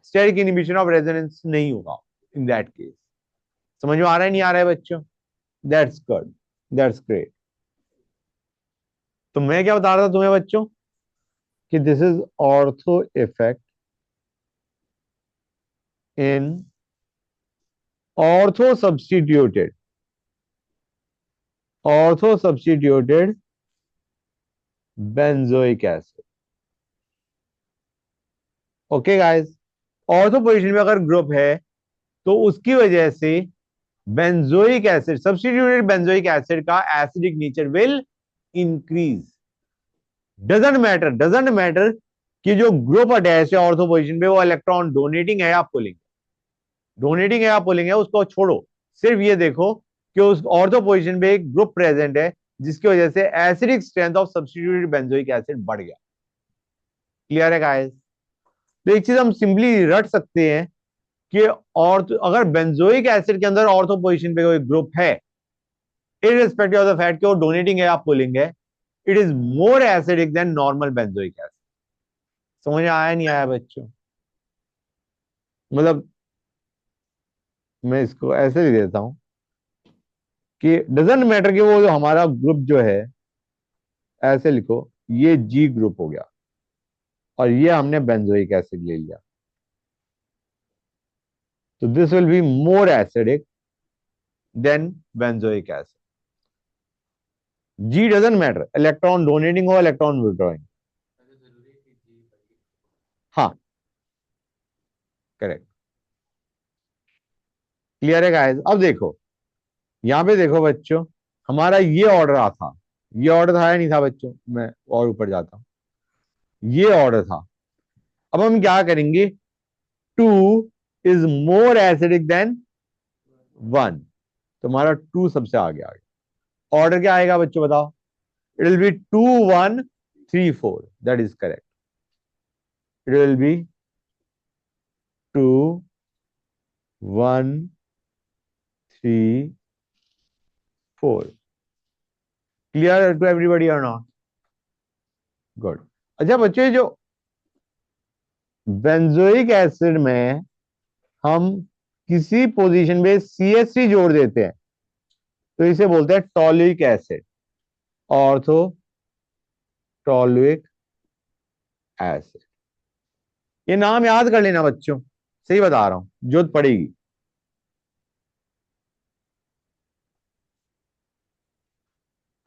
स्टेरिक इनहिबिशन ऑफ रेजोनेंस नहीं होगा इन दैट केस। समझ में आ रहा है नहीं आ रहा है बच्चों? That's good, that's great. तो मैं क्या बता रहा था तुम्हें बच्चों कि this is ortho effect in ortho substituted, ortho substituted benzoic acid. Okay guys, ortho position में अगर ग्रुप है तो उसकी वजह से benzoic acid, substituted benzoic acid का acidic nature will increase. Doesn't matter कि जो ग्रुप अटैच है ऑर्थो पोजीशन पे वो इलेक्ट्रॉन डोनेटिंग है या पुलिंग, डोनेटिंग है या पुलिंग है उसको छोड़ो। सिर्फ ये देखो कि उस ऑर्थो पोजीशन पे एक ग्रुप प्रेजेंट है जिसकी वजह से acidic strength of substituted benzoic acid बढ़ गया। क्लियर है गाइस? तो एक चीज हम सिंपली रट सकते हैं कि और अगर बेंजोइक एसिड के अंदर ऑर्थो पोजीशन पे कोई ग्रुप है, इररिस्पेक्टिव ऑफ द फैक्ट कि वो डोनेटिंग है या पुलिंग है, it is more acidic then normal benzoic acid. समझ आया नहीं आया बच्चों? मतलब मैं इसको ऐसे लिख देता हूं कि डजेंट मैटर कि वो जो हमारा ग्रुप जो है, ऐसे लिखो, ये G ग्रुप हो गया और ये हमने बेंजोइक एसिड ले लिया, तो this will be more acidic then benzoic acid. G doesn't matter, electron donating हो इलेक्ट्रॉन विड्रॉइंग। हाँ, करेक्ट। क्लियर है गाइस? अब देखो, यहां पे देखो बच्चों, हमारा ये ऑर्डर आ था, ये ऑर्डर था या नहीं था बच्चों? मैं और ऊपर जाता हूं, ये ऑर्डर था। अब हम क्या करेंगे? 2 इज मोर एसिडिक देन 1, तुम्हारा 2 सबसे आगे आ गया। ऑर्डर क्या आएगा बच्चों बताओ? It will be 2 1 3 4, that is correct. It will be 2 1 3 4। Clear to everybody और नॉट? गुड। अच्छा बच्चों, जो बेंजोइक एसिड में हम किसी पोजीशन पे CH3 जोड़ देते हैं तो इसे बोलते हैं टॉलुइक एसिड, ऑर्थो टॉलुइक एसिड। ये नाम याद कर लेना बच्चों, सही बता रहा हूं, जरूरत पड़ेगी।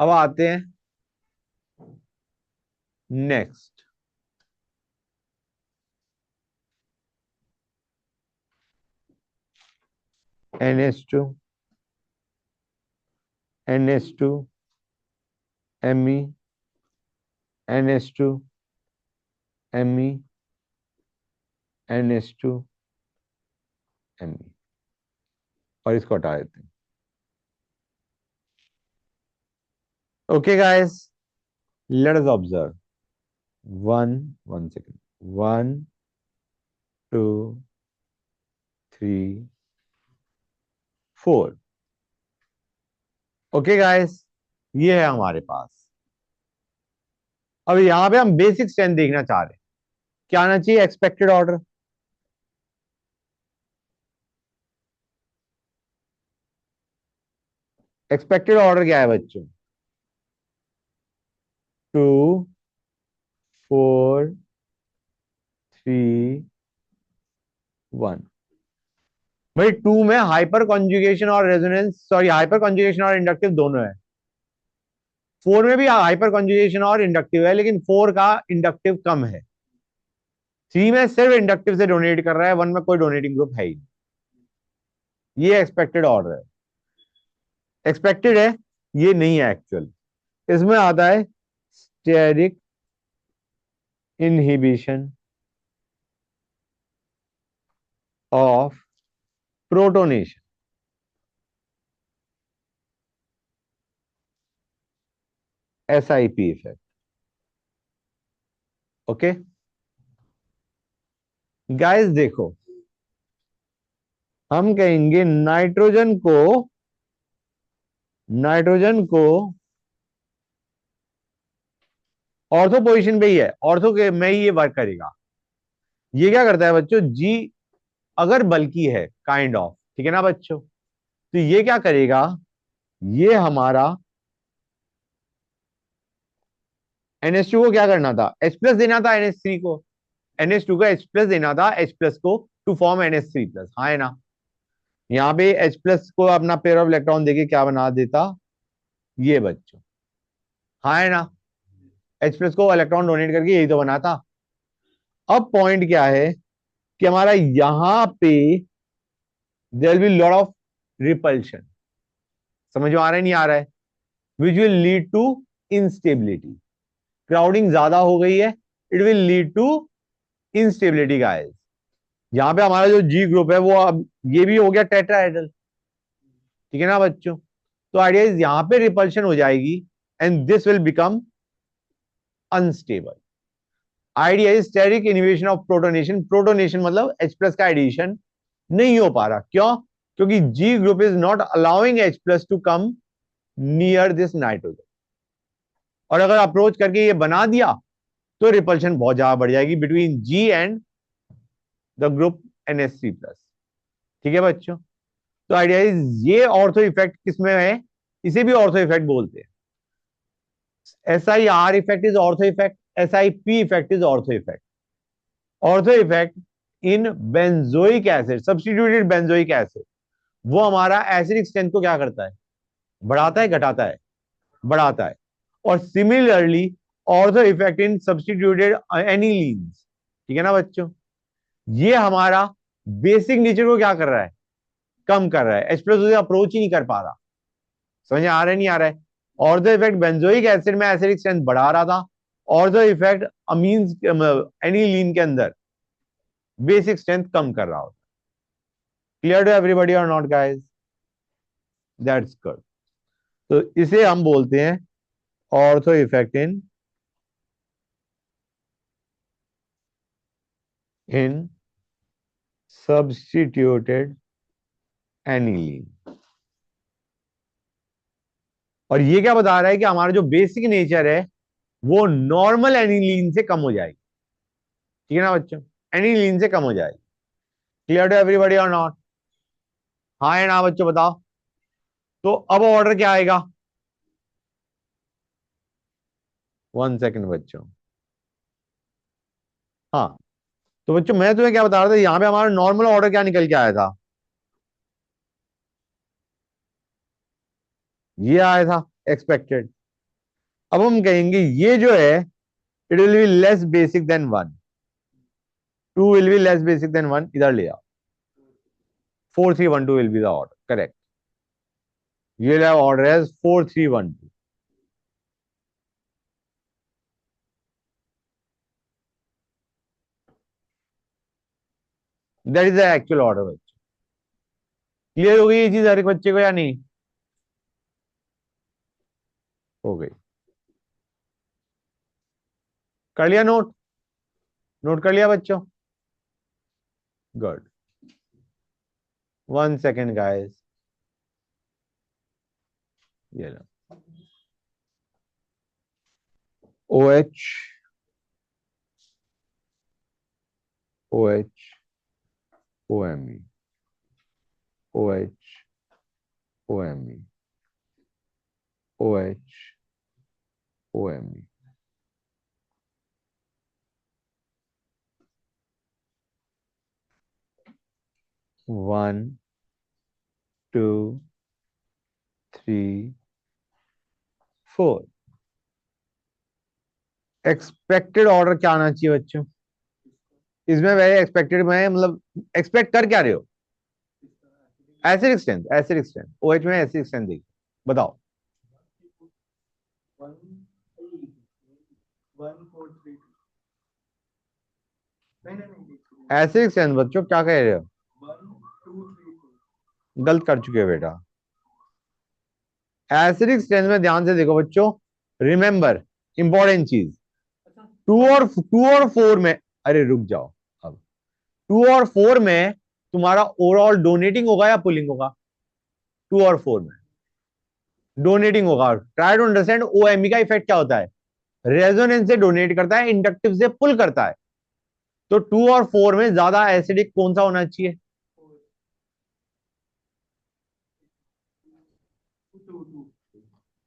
अब आते हैं next. NH2 NH2 Me, NH2 Me, NH2 Me, और इसको हटा देते हैं। Okay guys, let us observe. One second, 1 2 3 4। Okay guys, ये है हमारे पास। अब यहां पे हम बेसिक स्ट्रेंथ देखना चाह रहे हैं। क्या आना चाहिए? Expected order. एक्सपेक्टेड ऑर्डर क्या है बच्चों? 2 4 3 1। भाई 2 में हाइपर कॉन्जुगेशन और रेजोनेंस, सॉरी हाइपर कॉन्जुगेशन और इंडक्टिव दोनों है। 4 में भी हाइपर कॉन्जुगेशन और इंडक्टिव है, लेकिन 4 का इंडक्टिव कम है। 3 में सिर्फ इंडक्टिव से डोनेट कर रहा है, 1 में कोई डोनेटिंग ग्रुप है ही नहीं। ये एक्सपेक्टेड ऑर्डर है, एक्सपेक्टेड है, ये नहीं है एक्चुअल। इसमें आता है steric inhibition of protonation. SIP effect. Okay guys, देखो हम कहेंगे नाइट्रोजन को ऑर्थो पोजीशन पे ही है, ऑर्थो के में ही ये वर्क करेगा। ये क्या करता है बच्चों, जी अगर बल्कि है काइंड ऑफ, ठीक है ना बच्चों, तो ये क्या करेगा, ये हमारा NH2 को क्या करना था, H प्लस देना था NH3 को, NH2 को H प्लस देना था H प्लस को टू फॉर्म NH3 प्लस, हाँ है ना। यहाँ पे H प्लस को अपना पेयर ऑफ इलेक्ट्रॉन देके क्या बना देता, ये बच्चों, हाँ है ना। H प्लस को इलेक्ट्रॉन डोनेट करके यही तो बना था। अब पॉइंट क्या है कि हमारा यहां पे there will be lot of repulsion, समझ में आ रहा है नहीं आ रहा है, which will lead to instability. Crowding ज्यादा हो गई है, it will lead to instability guys. यहां पे हमारा जो जी ग्रुप है वो अब ये भी हो गया टेट्राहेड्रल, ठीक है ना बच्चों। तो आइडिया इज यहां पे रिपल्शन हो जाएगी and this will become unstable. Idea is steric inhibition of protonation, protonation मतलब H प्लस का एडिशन नहीं हो पा रहा, क्यों, क्योंकि G group is not allowing H plus to come near this nitrogen. और अगर अप्रोच करके ये बना दिया तो रिपल्शन बहुत ज्यादा बढ़ जाएगी between ji and the group NH3 plus, ठीक है बच्चों। तो आइडिया इज ये ऑर्थो इफेक्ट किसमें है, इसे भी ऑर्थो इफेक्ट बोलते हैं। SIR effect is ortho effect, SIP effect is ortho effect. Ortho effect in benzoic acid, substituted benzoic acid, वो हमारा एसिडिक स्ट्रेंथ को क्या करता है, बढ़ाता है घटाता है, बढ़ाता है। और similarly ortho effect in substituted anilines, ठीक है ना बच्चों, ये हमारा बेसिक नेचर को क्या कर रहा है, कम कर रहा है, H प्लस उसे अप्रोच ही नहीं कर पा रहा। समझ आ रहा है नहीं आ रहा है। ऑर्थो इफेक्ट बेंजोइक एसिड में एसिडिक स्ट्रेंथ बढ़ा रहा था, ऑर्थो इफेक्ट अमीन्स एनिलीन के अंदर बेसिक स्ट्रेंथ कम कर रहा होता। क्लियर टू एवरीबॉडी और नॉट गाइस, दैट्स गुड। तो इसे हम बोलते हैं ortho effect in substituted aniline. और ये क्या बता रहा है कि हमारा जो बेसिक नेचर है वो नॉर्मल एनिलीन से कम हो जाएगी, ठीक है ना बच्चों, एनिलीन से कम हो जाएगी। क्लियर टू एवरीबॉडी और नॉट, हाँ है ना बच्चों बताओ। तो अब ऑर्डर क्या आएगा, 1 सेकेंड बच्चों। हाँ, तो बच्चों मैं तुम्हें क्या बता रहा था, यहां पे हमारा नॉर्मल ऑर्डर क्या निकल के आया था, ये आया था एक्सपेक्टेड। अब हम कहेंगे ये जो है it will be less basic than 1, 2 will be less basic than 1, इधर ले आओ, 4312 will be the order, correct. ये ऑर्डर है 4312, that is the actual order बच्चों। क्लियर हो गई ये चीज हर एक बच्चे को या नहीं, हो गई, कर लिया नोट, नोट कर लिया बच्चों, गुड। 1 सेकेंड गाइस, ये लो, OH OH OMe OH OMe OH OMe, 1 2 3 4। Expected order क्या आना चाहिए बच्चों? इसमें वैसे एक्सपेक्टेड में मतलब एक्सपेक्ट कर क्या रहे हो? Acidic strength, acidic strength, OH में एसिडिक स्ट्रेंथ देखिए, बताओ। एसिडिक स्ट्रेंथ बच्चों क्या कह रहे हो? गलत कर चुके हो बेटा। एसिडिक स्ट्रेंथ में ध्यान से देखो बच्चों, रिमेंबर इंपॉर्टेंट चीज, टू और फोर में, अरे रुक जाओ, अब 2 और 4 में तुम्हारा ओवरऑल डोनेटिंग होगा या पुलिंग होगा? 2 और 4 में डोनेटिंग होगा। ट्राई टू अंडरस्टैंड ओएमई का इफेक्ट क्या होता है, रेजोनेंस से डोनेट करता है, इंडक्टिव से पुल करता है। तो 2 और 4 में ज्यादा एसिडिक कौन सा होना चाहिए?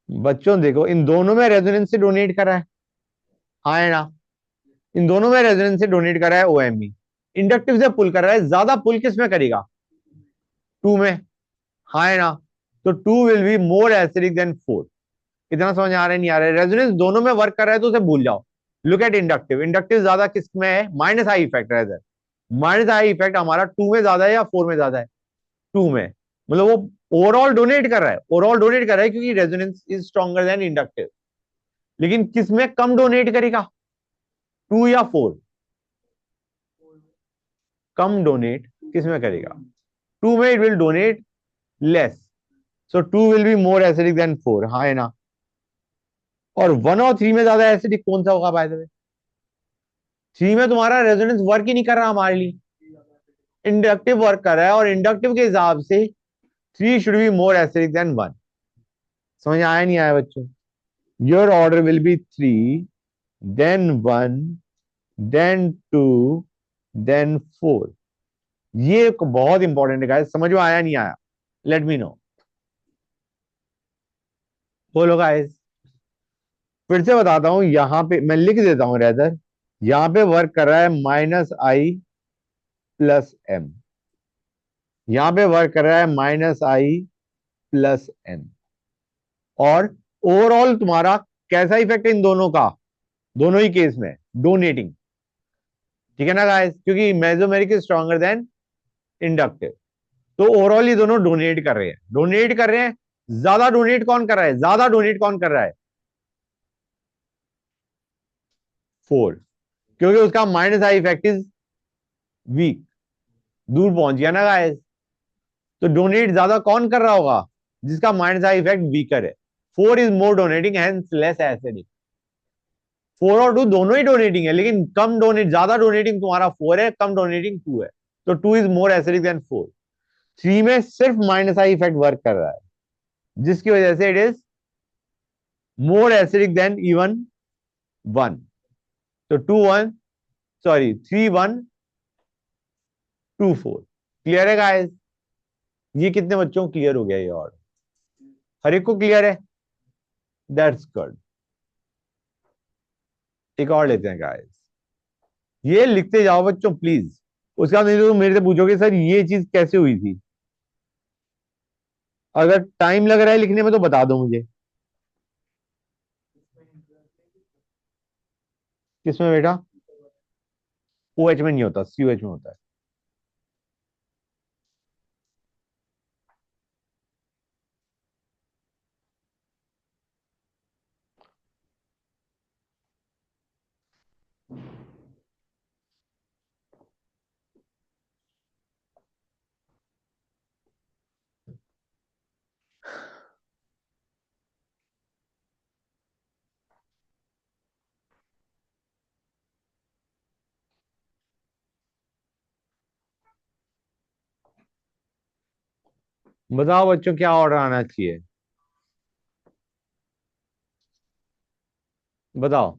बच्चों देखो, इन दोनों में रेजोनेंस से डोनेट कर रहा है, हाँ है ना? इन दोनों में रेजोनेंस से डोनेट कर रहा है ओएमई, इंडक्टिव से पुल कर रहा है, ज्यादा पुल किस में करेगा? 2 में, हाँ है ना? तो 2 will be more acidic then 4। इतना समझ आ रहा है नहीं आ रहा है? रेजोनेंस दोनों में वर्क कर रहा है तो उसे भूल जाओ। लुक एट इंडक्टिव, इंडक्टिव ज्यादा किस में है? माइनस आई इफेक्ट है, माइनस आई इफेक्ट हमारा 2 में ज्यादा है या 4 में ज्यादा है? 2 में, मतलब वो ओवरऑल डोनेट कर रहा है, ओवरऑल डोनेट कर रहा है क्योंकि resonance is stronger than inductive. लेकिन किस में कम डोनेट करेगा, 2 या 4? कम डोनेट किस में करेगा? 2 में it will donate less, so 2 will be more acidic then 4, हाँ है ना? और 1 और 3 में ज्यादा एसिडिक कौन सा होगा बाय द वे? 3 में तुम्हारा रेजोनेंस वर्क ही नहीं कर रहा हमारे लिए, इंडक्टिव वर्क कर रहा है, और इंडक्टिव के हिसाब से 3 should be more acidic than 1। समझ आया नहीं आया बच्चों? Your order will be 3, then 1, then 2, then 4। ये एक बहुत इंपॉर्टेंट है गाइस, समझ में आया नहीं आया? लेट मी नो, बोलो गाइस। फिर से बताता हूं, यहां पे मैं लिख देता हूं रेदर, यहां पे वर्क कर रहा है -I + M, यहां पे वर्क कर रहा है -I + M। और ओवरऑल तुम्हारा कैसा इफेक्ट है इन दोनों का, दोनों ही केस में डोनेटिंग, ठीक है ना गाइस? क्योंकि mesomeric is stronger than inductive. तो ओवरऑल ये दोनों डोनेट कर रहे हैं, डोनेट कर रहे हैं। ज्यादा डोनेट कौन कर रहा है, ज्यादा डोनेट कौन कर रहा है? 4, क्योंकि उसका minus I effect is weak, दूर पहुंच गया ना गाइस? तो डोनेट ज्यादा कौन कर रहा होगा, जिसका माइनस आई इफेक्ट वीकर है। 4 is more donating, hence less acidic. 4 और 2 दोनों ही डोनेटिंग है, लेकिन कम डोनेट, ज्यादा डोनेटिंग तुम्हारा 4 है, कम डोनेटिंग 2 है। तो 2 इज मोर एसिडिक देन 4। 3 में सिर्फ माइनस आई इफेक्ट वर्क कर रहा है, जिसकी वजह से it is more acidic then even 1। तो 2 1, सॉरी 3 1 2 4। क्लियर है गाइस? ये कितने बच्चों को क्लियर हो गया ये? और हर एक को क्लियर है? That's good. एक और लेते हैं गाइस, ये लिखते जाओ बच्चों प्लीज। उसका नहीं तो तुम मेरे से पूछोगे सर ये चीज कैसे हुई थी। अगर टाइम लग रहा है लिखने में तो बता दो मुझे। किसमें बेटा? OH में नहीं होता, COH में होता है। बताओ बच्चों क्या ऑर्डर आना चाहिए, बताओ।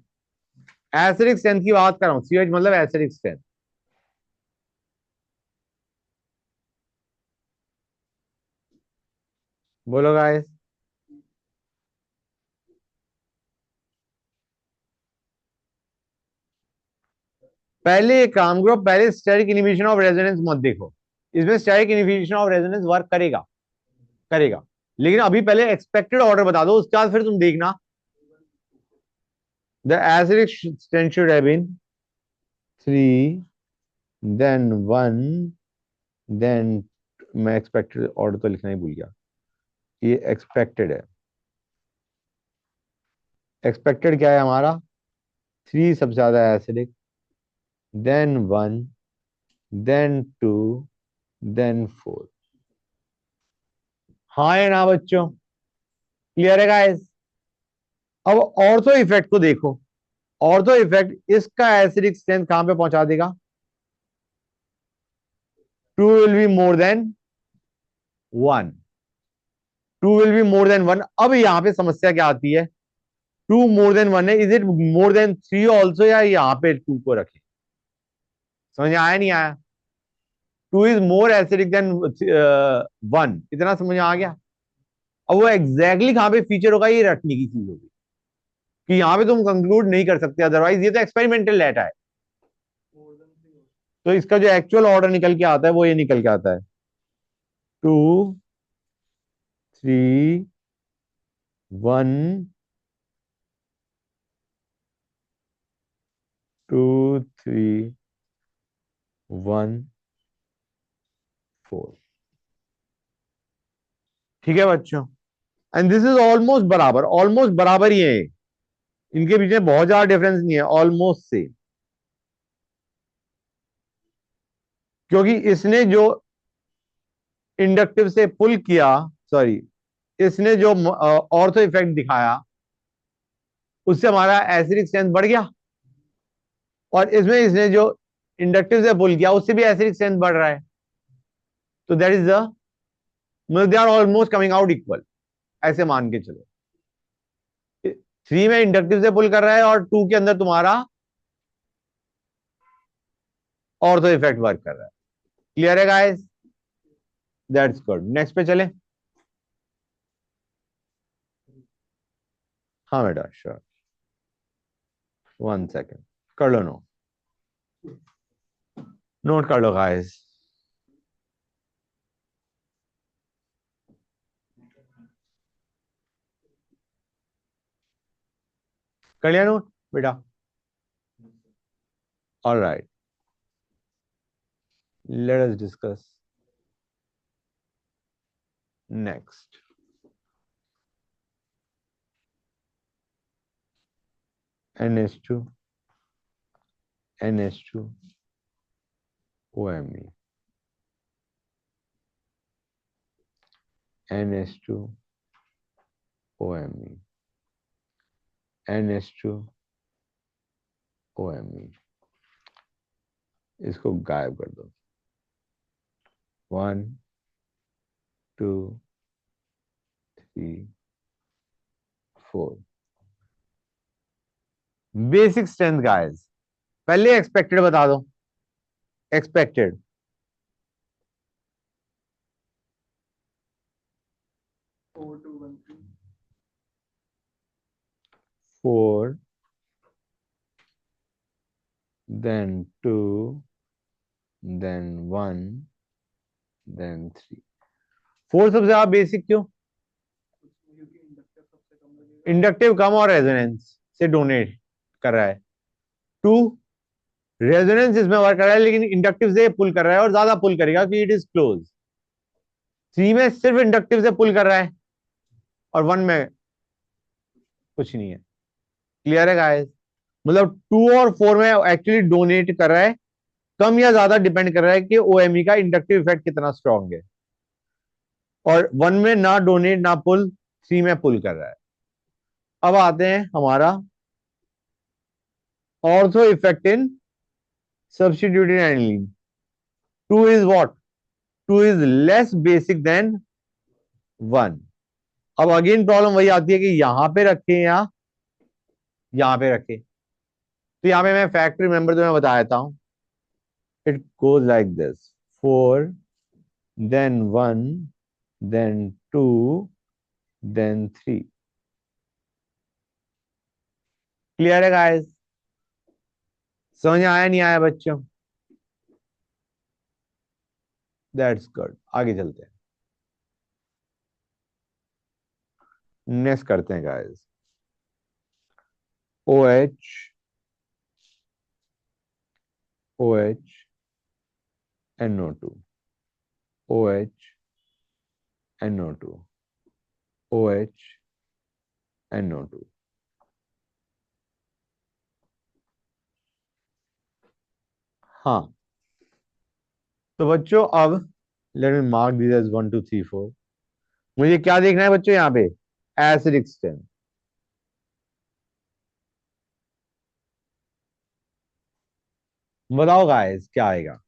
एसिडिक स्ट्रेंथ की बात कर रहा हूँ, COH मतलब एसिडिक स्ट्रेंथ। बोलो गाइस। पहले एक काम करो, पहले स्टेरिक इनिबिशन ऑफ रेजोनेंस मत देखो, इसमें steric initiation of resonance work करेगा, करेगा। लेकिन अभी पहले एक्सपेक्टेड ऑर्डर बता दो, उसके बाद फिर तुम देखना। The acidic strength should have been 3 then 1 than, मैं एक्सपेक्टेड ऑर्डर तो लिखना ही भूल गया, ये एक्सपेक्टेड है। एक्सपेक्टेड क्या है हमारा? 3 सबसे ज्यादा एसिडिक, देन 1 देन 2 देन 4। हाँ या ना बच्चों? क्लियर है गाइस? अब ऑर्थो इफेक्ट को देखो। ऑर्थो इफेक्ट इसका एसिडिक स्ट्रेंथ कहां पे पहुंचा देगा? 2 will be more than 1, 2 will be more than 1। अब यहां पे समस्या क्या आती है? 2 मोर देन 1 है, is it more than 3 also, या यहां पे 2 को रखें? समझ में आया नहीं आया? 2 इज मोर एसिडिक देन 1, इतना समझ में आ गया? अब वो एग्जैक्टली कहां पे फीचर होगा, ये रटने की चीज होगी, कि यहां पे तुम कंक्लूड नहीं कर सकते, अदरवाइज ये तो एक्सपेरिमेंटल डाटा है। तो इसका जो एक्चुअल ऑर्डर निकल के आता है वो ये निकल के आता है, 2 3 1 2 3 1 4। ठीक है बच्चों? एंड दिस इज ऑलमोस्ट बराबर, ऑलमोस्ट बराबर ही है, इनके बीच में बहुत ज्यादा डिफरेंस नहीं है, ऑलमोस्ट से। क्योंकि इसने जो इंडक्टिव से पुल किया, सॉरी, इसने जो ऑर्थो इफेक्ट दिखाया, उससे हमारा एसिडिक स्ट्रेंथ बढ़ गया, और इसमें इसने जो इंडक्टिव से पुल किया उससे भी एसिडिक स्ट्रेंथ बढ़ रहा है। तो दैट इज द, मतलब they are almost coming out equal, ऐसे मान के चलो। 3 में इंडक्टिव से पुल कर रहा है और 2 के अंदर तुम्हारा ऑर्थो इफेक्ट वर्क कर रहा है। क्लियर है गाइस? That's good. नेक्स्ट पे चले। हाँ बेटा, श्योर, 1 सेकेंड, कर लो नोट, नोट कर लो गाइस। कर लिया नोट बेटा? All right, let us discuss next. NH2 NH2 OMe, NH2 OMe, NH2 OMe, इसको गायब कर दो। 1 2 3 4। बेसिक स्ट्रेंथ गाइस, पहले एक्सपेक्टेड बता दो। Expected 4 then 2 then 1 then 3। 4 सबसे ज्यादा बेसिक क्यों? इंडक्टिव कम और रेजोनेंस से डोनेट कर रहा है। 2, रेजोनेंस इसमें वर्क कर रहा है लेकिन इंडक्टिव से पुल कर रहा है और ज्यादा पुल करेगा कि इट इज क्लोज। 3 में सिर्फ इंडक्टिव से पुल कर रहा है और 1 में कुछ नहीं है। क्लियर है गाइस? मतलब 2 और 4 में एक्चुअली डोनेट कर रहा है, कम या ज्यादा डिपेंड कर रहा है कि ओएमई का इंडक्टिव इफेक्ट कितना स्ट्रांग है। और 1 में ना डोनेट ना पुल, 3 में पुल कर रहा है। अब आते हैं हमारा ortho effect in substituted aniline. 2 is what? 2 is less basic than 1। अब अगेन प्रॉब्लम वही आती है कि यहां पे रखें या यहां पे रखें। तो यहां पे मैं फैक्ट रिमेंबर तुम्हें बता देता हूं। It goes like this, 4 than 1 then 2 than 3। Clear है गाइस? समझ आया नहीं आया बच्चों? दैट्स गुड, आगे चलते हैं, नेक्स्ट करते हैं guys. O H, O H, NO2, O H, NO2, O H, NO2। हाँ, तो बच्चों अब let me mark this as 1 2 3 4। मुझे क्या देखना है बच्चों यहाँ पे? Acid extent. बताओ गाइस क्या आएगा?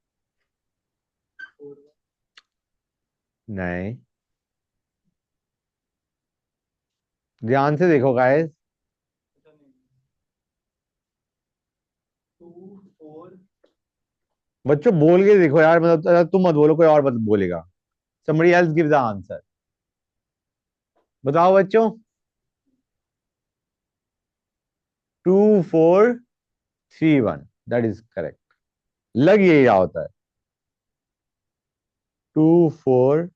नहीं, ध्यान से देखो गाइस। बच्चों बोल के देखो यार, मतलब तुम मत बोलो, कोई और मत बोलेगा। somebody else give the answer। बताओ बच्चों। 2 4 3 1, दैट इज करेक्ट। लग यही रहा होता है। 2 4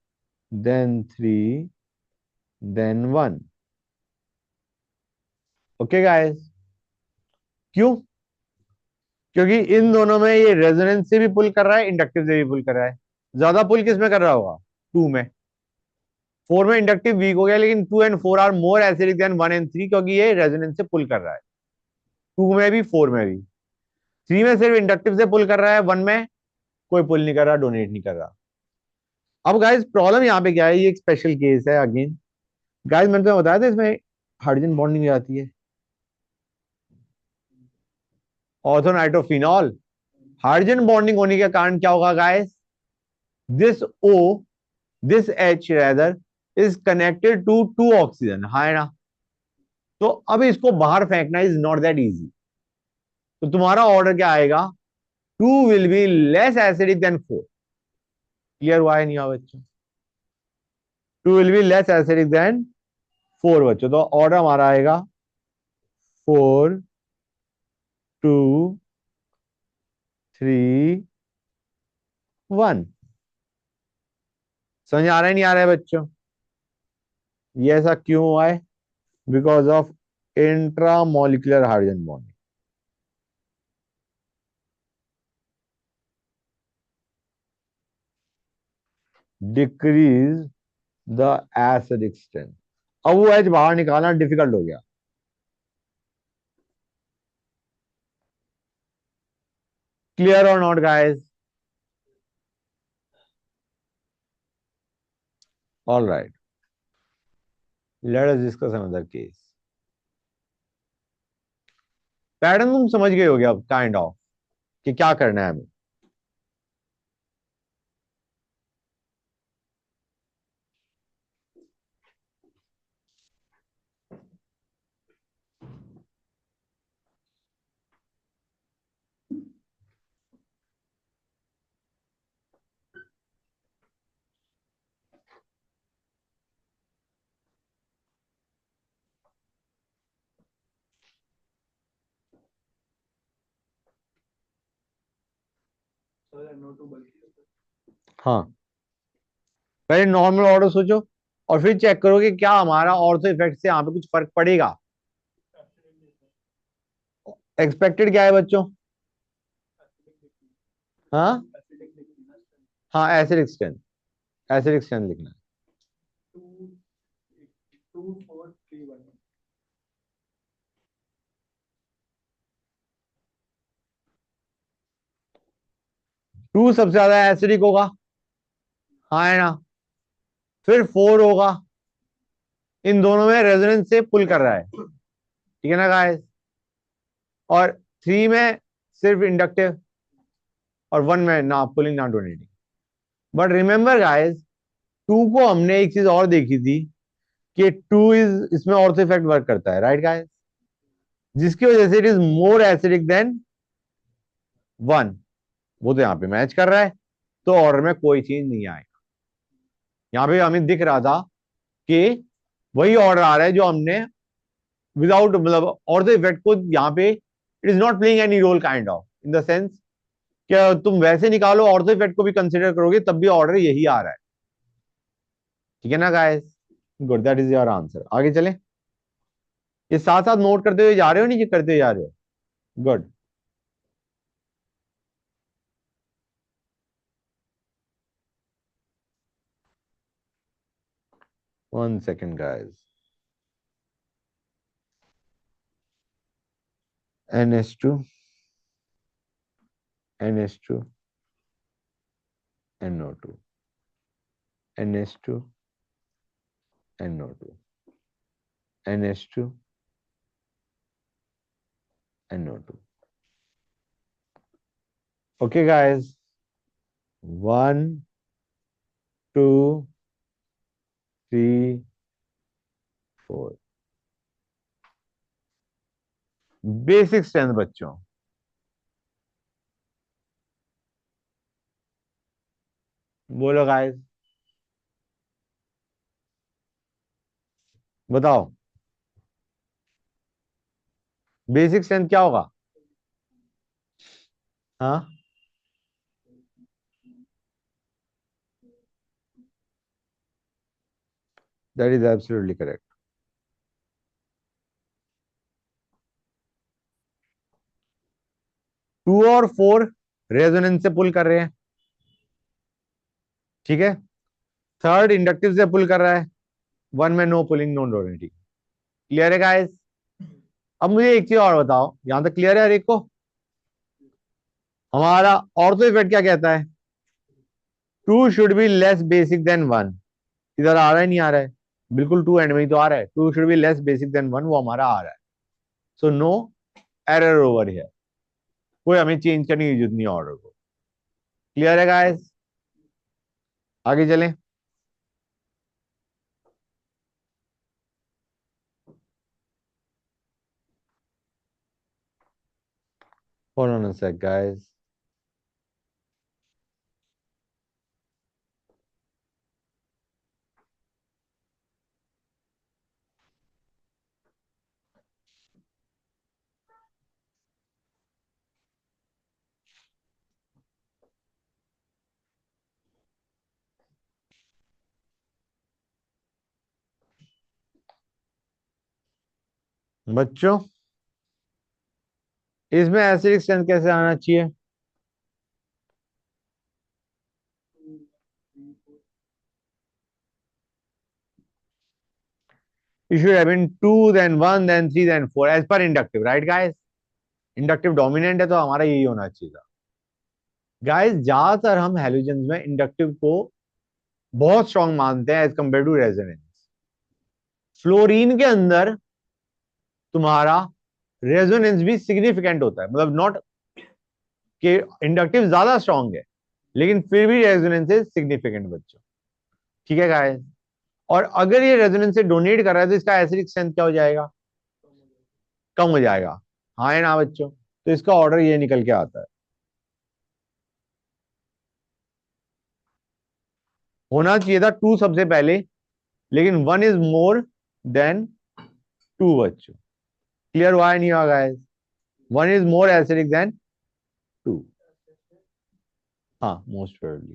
देन 3 देन 1। ओके गाइस, क्यों? क्योंकि इन दोनों में ये रेजोनेंस से भी पुल कर रहा है, इंडक्टिव से भी पुल कर रहा है। ज्यादा पुल किस में कर रहा होगा? 2 में। 4 में इंडक्टिव वीक हो गया, लेकिन 2 and 4 are more acidic than 1 and 3, क्योंकि ये रेजोनेंस से पुल कर रहा है। 2 में भी, 4 में भी। 3 में सिर्फ इंडक्टिव से पुल कर रहा है, 1 में कोई पुल नहीं कर रहा, डोनेट नहीं कर रहा। अब गाइस प्रॉब्लम यहाँ पे क्या है, ये एक स्पेशल केस है अगेन। गाइस मैंने तुम्हें बताया था इसमें हाइड्रोजन बॉन्डिंग हो जाती है। Ortho nitrophenol. हाइड्रोजन बॉन्डिंग होने के कारण क्या होगा guys? This O, this H rather is connected to 2 oxygen, है ना? तो अब इसको बाहर फेंकना इज नॉट दैट इजी। तो तुम्हारा ऑर्डर क्या आएगा? 2 will be less acidic then 4। Clear हुआ है नहीं हुआ बच्चों? 2 will be less acidic then 4 बच्चों। तो ऑर्डर हमारा आएगा 4 2 3 1। समझ आ रहा है नहीं आ रहा है बच्चों? ये ऐसा क्यों हुआ है? Because of intramolecular hydrogen bonding. Decrease the acidic strength. अब वो एच बाहर निकालना डिफिकल्ट हो गया। क्लियर और not guys? All right, let us discuss another case. Pattern तुम समझ गए होगे अब काइंड ऑफ, कि क्या करना है हमें। हाँ, पहले नॉर्मल ऑर्डर सोचो, और फिर चेक करो कि क्या हमारा ऑर्थो इफेक्ट से यहाँ पे कुछ फर्क पड़ेगा। एक्सपेक्टेड क्या है बच्चों? हाँ, हाँ, एसिड एक्सटेंट, एसिड एक्सटेंट लिखना है। 2 सबसे ज्यादा एसिडिक होगा, हाँ है ना? फिर 4 होगा, इन दोनों में रेजोनेंस से पुल कर रहा है, ठीक है ना गाइस? और 3 में सिर्फ इंडक्टिव, और 1 में ना पुलिंग ना डोनेटिंग। बट रिमेंबर गाइस, 2 को हमने एक चीज और देखी थी, कि 2 इज इसमें ऑर्थो इफेक्ट वर्क करता है, राइट गाइस? जिसकी वजह से it is more acidic than 1। वो तो यहाँ पे मैच कर रहा है, तो ऑर्डर में कोई चेंज नहीं आएगा। यहाँ पे हमें दिख रहा था कि वही ऑर्डर आ रहा है जो हमने मतलब ऑर्थो इफेक्ट को यहाँ पे, it is not playing any role kind of, in the sense क्या तुम वैसे निकालो ऑर्थो इफेक्ट को भी कंसिडर करोगे तब भी ऑर्डर यही आ रहा है। ठीक है ना guys? Good, that is your answer. आगे चलें। ये साथ साथ नोट करते हुए जा रहे हो, नहीं कि करते हुए जा रहे हो? Good. 1 second guys. NH2, NH2, NO2, NH2, NO2, NH2, NO2। Okay guys, 1 2 3 4। Basic strength बच्चों, बोलो गाइस, बताओ बेसिक स्ट्रेंथ क्या होगा? हाँ, दैट इज एब्सोल्युटली करेक्ट। 2 और 4 रेजोनेंस से पुल कर रहे हैं, ठीक है। थर्ड इंडक्टिव से पुल कर रहा है, वन में no pulling no donating. Clear है गाइस? अब मुझे एक चीज और बताओ, यहां तक क्लियर है हर एक को? हमारा ऑर्थो इफेक्ट क्या कहता है? 2 should be less basic than 1। इधर आ रहा है, नहीं आ रहा है? बिल्कुल 2 एंड में ही तो आ रहा है, 2 should be less basic than 1, वो हमारा आ रहा है। So no error over here, कोई हमें चेंज करने की जरूरत नहीं ऑर्डर को। क्लियर है गाइस? आगे चलें। Hold on a sec guys. बच्चों, इसमें एसिडिक स्ट्रेंथ कैसे आना चाहिए? It should have been 2 then 1 then 3 then 4 as per inductive, right guys? Inductive dominant है तो हमारा यही होना चाहिए था। गाइस, ज्यादातर हम हेलोजेंस में इंडक्टिव को बहुत स्ट्रांग मानते हैं as compared to resonance. Fluorine के अंदर तुम्हारा रेजोनेंस भी सिग्निफिकेंट होता है, मतलब नॉट कि इंडक्टिव ज्यादा स्ट्रांग है, लेकिन फिर भी रेजोनेंस इज सिग्निफिकेंट बच्चों। ठीक है गाइस? और अगर ये रेजोनेंस से डोनेट कर रहा है तो इसका एसिडिक स्ट्रेंथ क्या हो जाएगा? कम हो जाएगा। हाँ है ना बच्चों? तो इसका ऑर्डर ये निकल के आता है। होना चाहिए था 2 सबसे पहले, लेकिन 1 इज मोर देन 2 बच्चों। क्लियर हुआ है नहीं हुआ guys? 1 is more acidic than 2। हाँ, मोस्ट प्रोबेबली,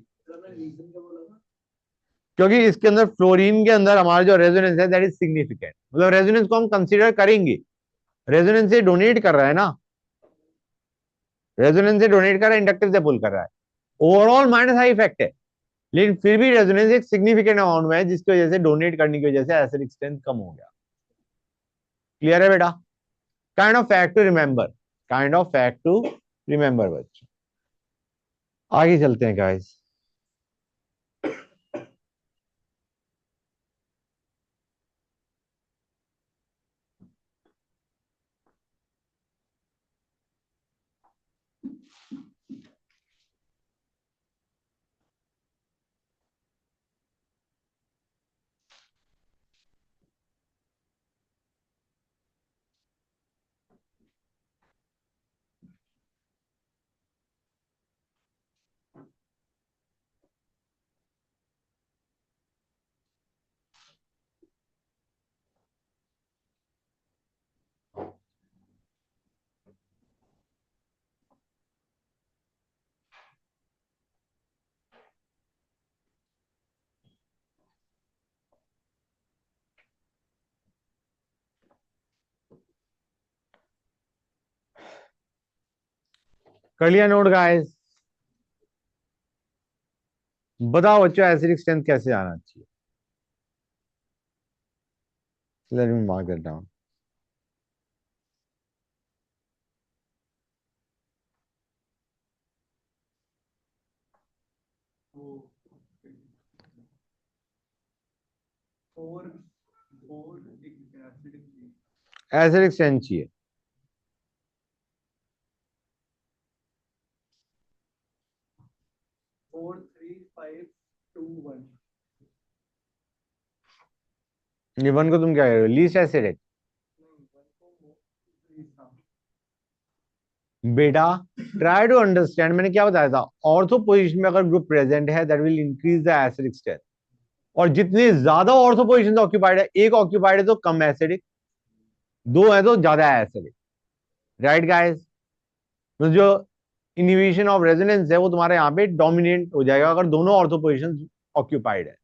क्योंकि इसके अंदर फ्लोरीन के अंदर हमारा जो रेजोनेंस है दैट इज सिग्निफिकेंट, मतलब रेजोनेंस को हम कंसीडर करेंगे। रेजोनेंस से डोनेट कर रहा है ना, रेजोनेंस से डोनेट कर रहा है, इंडक्टिव से पुल कर रहा है। ओवरऑल माइनस हाई इफेक्ट है, लेकिन फिर भी रेजोनेंस एक सिग्निफिकेंट अमाउंट में है, जिसकी वजह से डोनेट करने की वजह से एसिडिक स्ट्रेंथ कम हो गया। क्लियर है बेटा? Kind of fact to remember, kind of fact to remember बच्चों। आगे चलते हैं गाइस। कर लिया नोट गाइस? बताओ बच्चों एसिडिक स्ट्रेंथ कैसे आना चाहिए? Late me mark that down. Acidic strength चाहिए। ये वन को तुम क्या कह रहे हो, लीस्ट एसिडिक? बेटा ट्राई टू अंडरस्टैंड, मैंने क्या बताया था, ऑर्थो पोजीशन में अगर ग्रुप प्रेजेंट है that will increase the acidic strength. और जितने ज्यादा ऑर्थो पोजीशन ऑक्यूपाइड है, एक ऑक्यूपाइड है तो कम एसिडिक, दो है तो ज्यादा एसिडिक। Right guys? तो जो इनिबिशन ऑफ रेजोनेंस है वो तुम्हारे यहाँ पे डोमिनेट हो जाएगा अगर दोनों ऑर्थो पोजीशन ऑक्यूपाइड है।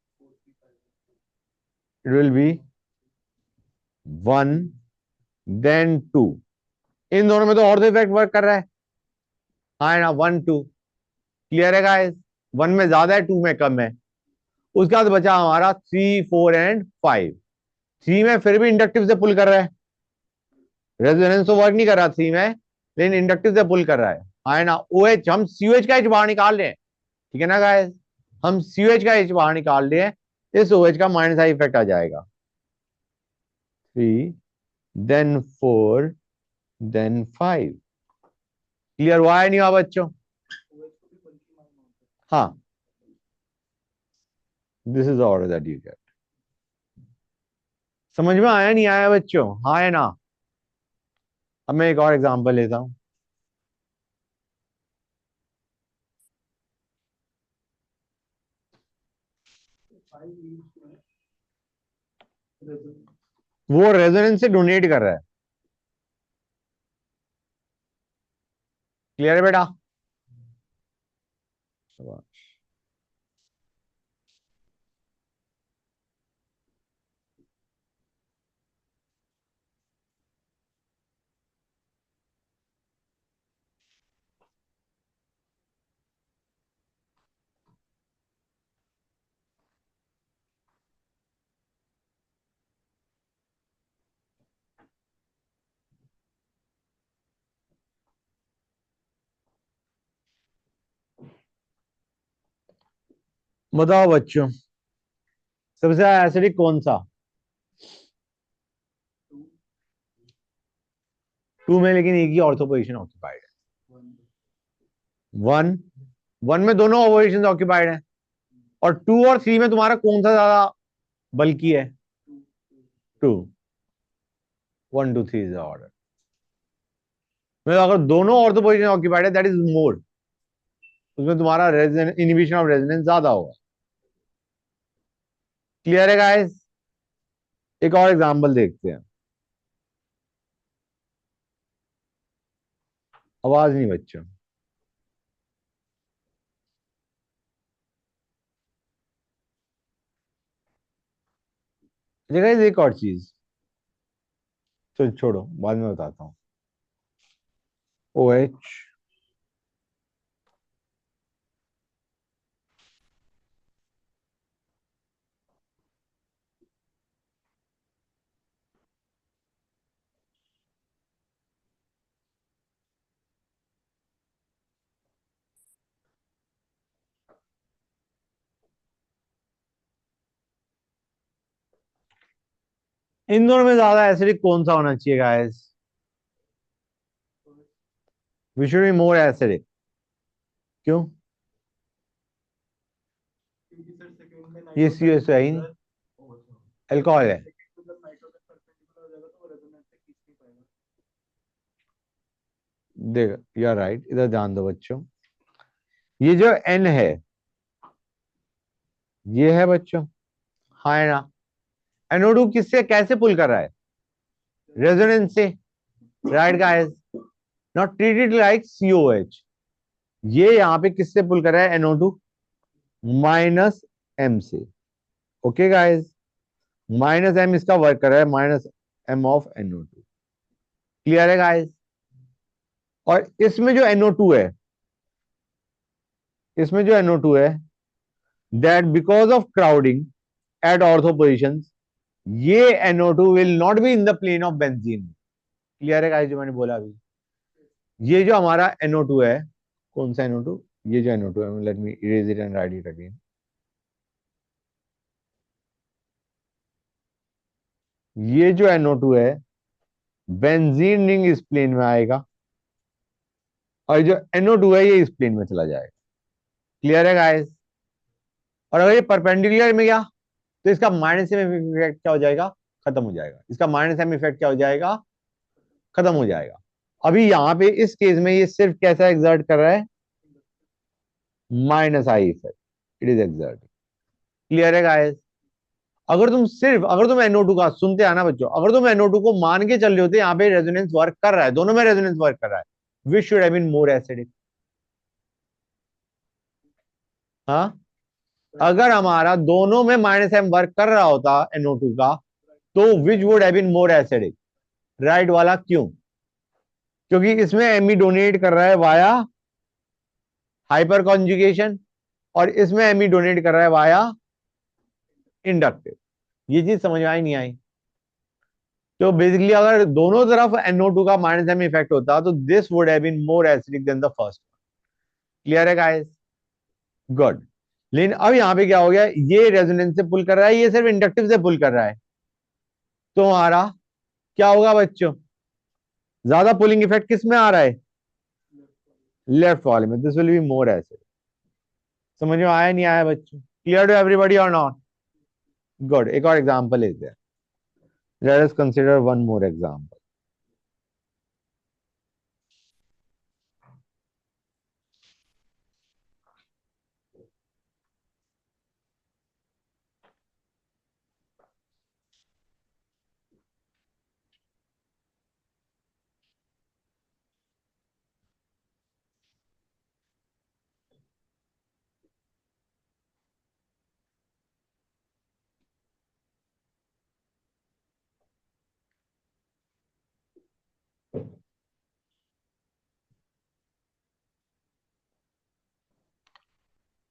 It will be 1 then 2। इन दोनों में तो ऑर्थो इफेक्ट वर्क कर रहा है, हाँ है ना, 1 2। क्लियर है गाइस? 1 में ज्यादा है, 2 में कम है। उसके बाद बचा हमारा 3 4 एंड 5। 3 में फिर भी इंडक्टिव से पुल कर रहा है, रेजोनेंस तो वर्क नहीं कर रहा 3 में, लेकिन इंडक्टिव से पुल कर रहा है, हाँ है ना। ओ एच, हम सी एच का एच बाहर निकाल रहे हैं, ठीक है ना गाइस? हम सी एच का एच बाहर निकाल रहे हैं, इस ओ एच का माइनस आई इफेक्ट आ जाएगा। 3 देन 4 देन 5। क्लियर हुआ है नहीं हुआ बच्चों? हाँ, this is order that you get. समझ में आया नहीं आया बच्चों? हाँ है ना? अब मैं एक और एग्जांपल लेता हूं। वो रेजोनेंस से डोनेट कर रहा है। क्लियर है बेटा? बताओ बच्चों सबसे ज्यादा एसिडिक कौन सा? 2 में, लेकिन एक ही ऑर्थो पोजीशन ऑक्यूपाइड है। 1, 1 में दोनों पोजीशन ऑक्यूपाइड है। और 2 और 3 में तुम्हारा कौन सा ज्यादा बल्कि है? 2। 1 2 3 इज द ऑर्डर। मतलब अगर दोनों ऑर्थो पोजीशन ऑक्यूपाइड है दैट इज मोर, उसमें तुम्हारा इनिबिशन ऑफ रेजोनेंस ज्यादा होगा। क्लियर है गाइस? एक और एग्जांपल देखते हैं। आवाज नहीं बच्चों। अच्छा गाइस एक और चीज, तो छोड़ो बाद में बताता हूँ। ओ एच, इन दोनों में ज्यादा एसिडिक कौन सा होना चाहिए guys? We should be more acidic. क्यों? ये सी एस है ही नहीं, अल्कोहल है। देख यू आर राइट, इधर ध्यान दो बच्चों। ये जो एन है, ये है बच्चों, हाँ है ना। एनओ2 किससे कैसे पुल कर रहा है? रेजोनेंस से। Right guys? Not treated like COH. ये यहाँ पे किससे पुल कर रहा है? एनओ2 माइनस एम से। Okay guys? माइनस एम इसका वर्क कर रहा है, minus M of N O two. Clear है गाइस? और इसमें जो NO2 है इसमें जो NO2 है, that because of crowding at ortho positions, ये NO2 will not be in the plane of benzene. Clear है गाइस जो मैंने बोला अभी? ये जो हमारा NO2 है, कौन सा NO2? ये जो NO2 है, let me erase it and right it again. ये जो NO2 है, बेंजीन रिंग इस प्लेन में आएगा, और जो NO2 है ये इस प्लेन में चला जाएगा। क्लियर है गाइस? और अगर ये परपेंडिकुलर में गया तो इसका माइनस एम इफेक्ट क्या हो जाएगा? खत्म हो जाएगा। इसका माइनस एम इफेक्ट क्या हो जाएगा? खत्म हो जाएगा। अभी यहां पे इस केस में ये सिर्फ कैसा एग्जर्ट कर रहा है? Minus I effect it is exert. Clear है गाइस? अगर तुम NO2 का सुनते आना बच्चों, अगर तुम NO2 को मान के चल रहे होते यहाँ पे रेजोनेंस वर्क कर रहा है, दोनों में रेजोनेंस वर्क कर रहा है, which should have been more acidic. हाँ, अगर हमारा दोनों में माइनस एम वर्क कर रहा होता NO2 का, तो which would have been more acidic? Right वाला। क्यों? क्योंकि इसमें एमी डोनेट कर रहा है वाया हाइपर कॉन्जुगेशन, और इसमें एमी डोनेट कर रहा है वाया इंडक्टिव। ये चीज समझ में आई नहीं आई? तो बेसिकली अगर दोनों तरफ NO2 का माइनस एम इफेक्ट होता तो this would have been more acidic than the first. Clear है गाइस? गुड। लेकिन अब यहां पे क्या हो गया, ये रेजोनेंस से पुल कर रहा है, ये सिर्फ इंडक्टिव से पुल कर रहा है, तो हमारा क्या होगा बच्चों? ज्यादा पुलिंग इफेक्ट किस में आ रहा है? लेफ्ट वाले में। This will be more acid. समझ में आया नहीं आया बच्चों? क्लियर टू एवरीबॉडी और नॉट? गुड। एक और example is there, let us consider one more example.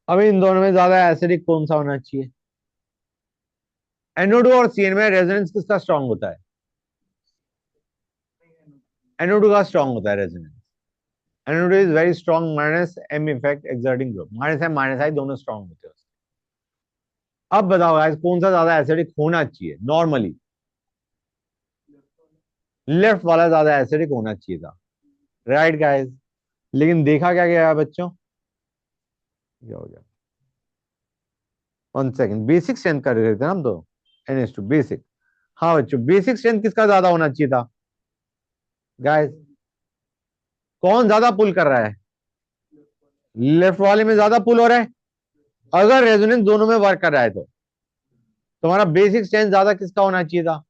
अब इन दोनों में ज्यादा एसिडिक कौन सा होना चाहिए? NO2 और CN में रेजोनेंस किसका स्ट्रांग होता है? NO2 का स्ट्रांग होता है resonance. NO2 is very strong minus M effect exerting group, minus M minus I दोनों स्ट्रांग होते हैं। अब बताओ गाइस कौन सा ज्यादा एसिडिक होना चाहिए नॉर्मली? लेफ्ट वाला ज्यादा एसिडिक होना चाहिए था। Right guys? लेकिन देखा क्या गया है बच्चों? क्या हो गया? वन सेकेंड, बेसिक स्ट्रेंथ कर रहे थे ना हम तो। NH2 basic. हाँ बच्चों, बेसिक स्ट्रेंथ किसका ज्यादा होना चाहिए था गाइस? कौन ज्यादा पुल कर रहा है? लेफ्ट वाले में ज्यादा पुल हो रहा है। अगर रेजोनेंस दोनों में वर्क कर रहा है तो तुम्हारा बेसिक स्ट्रेंथ ज्यादा किसका होना चाहिए था?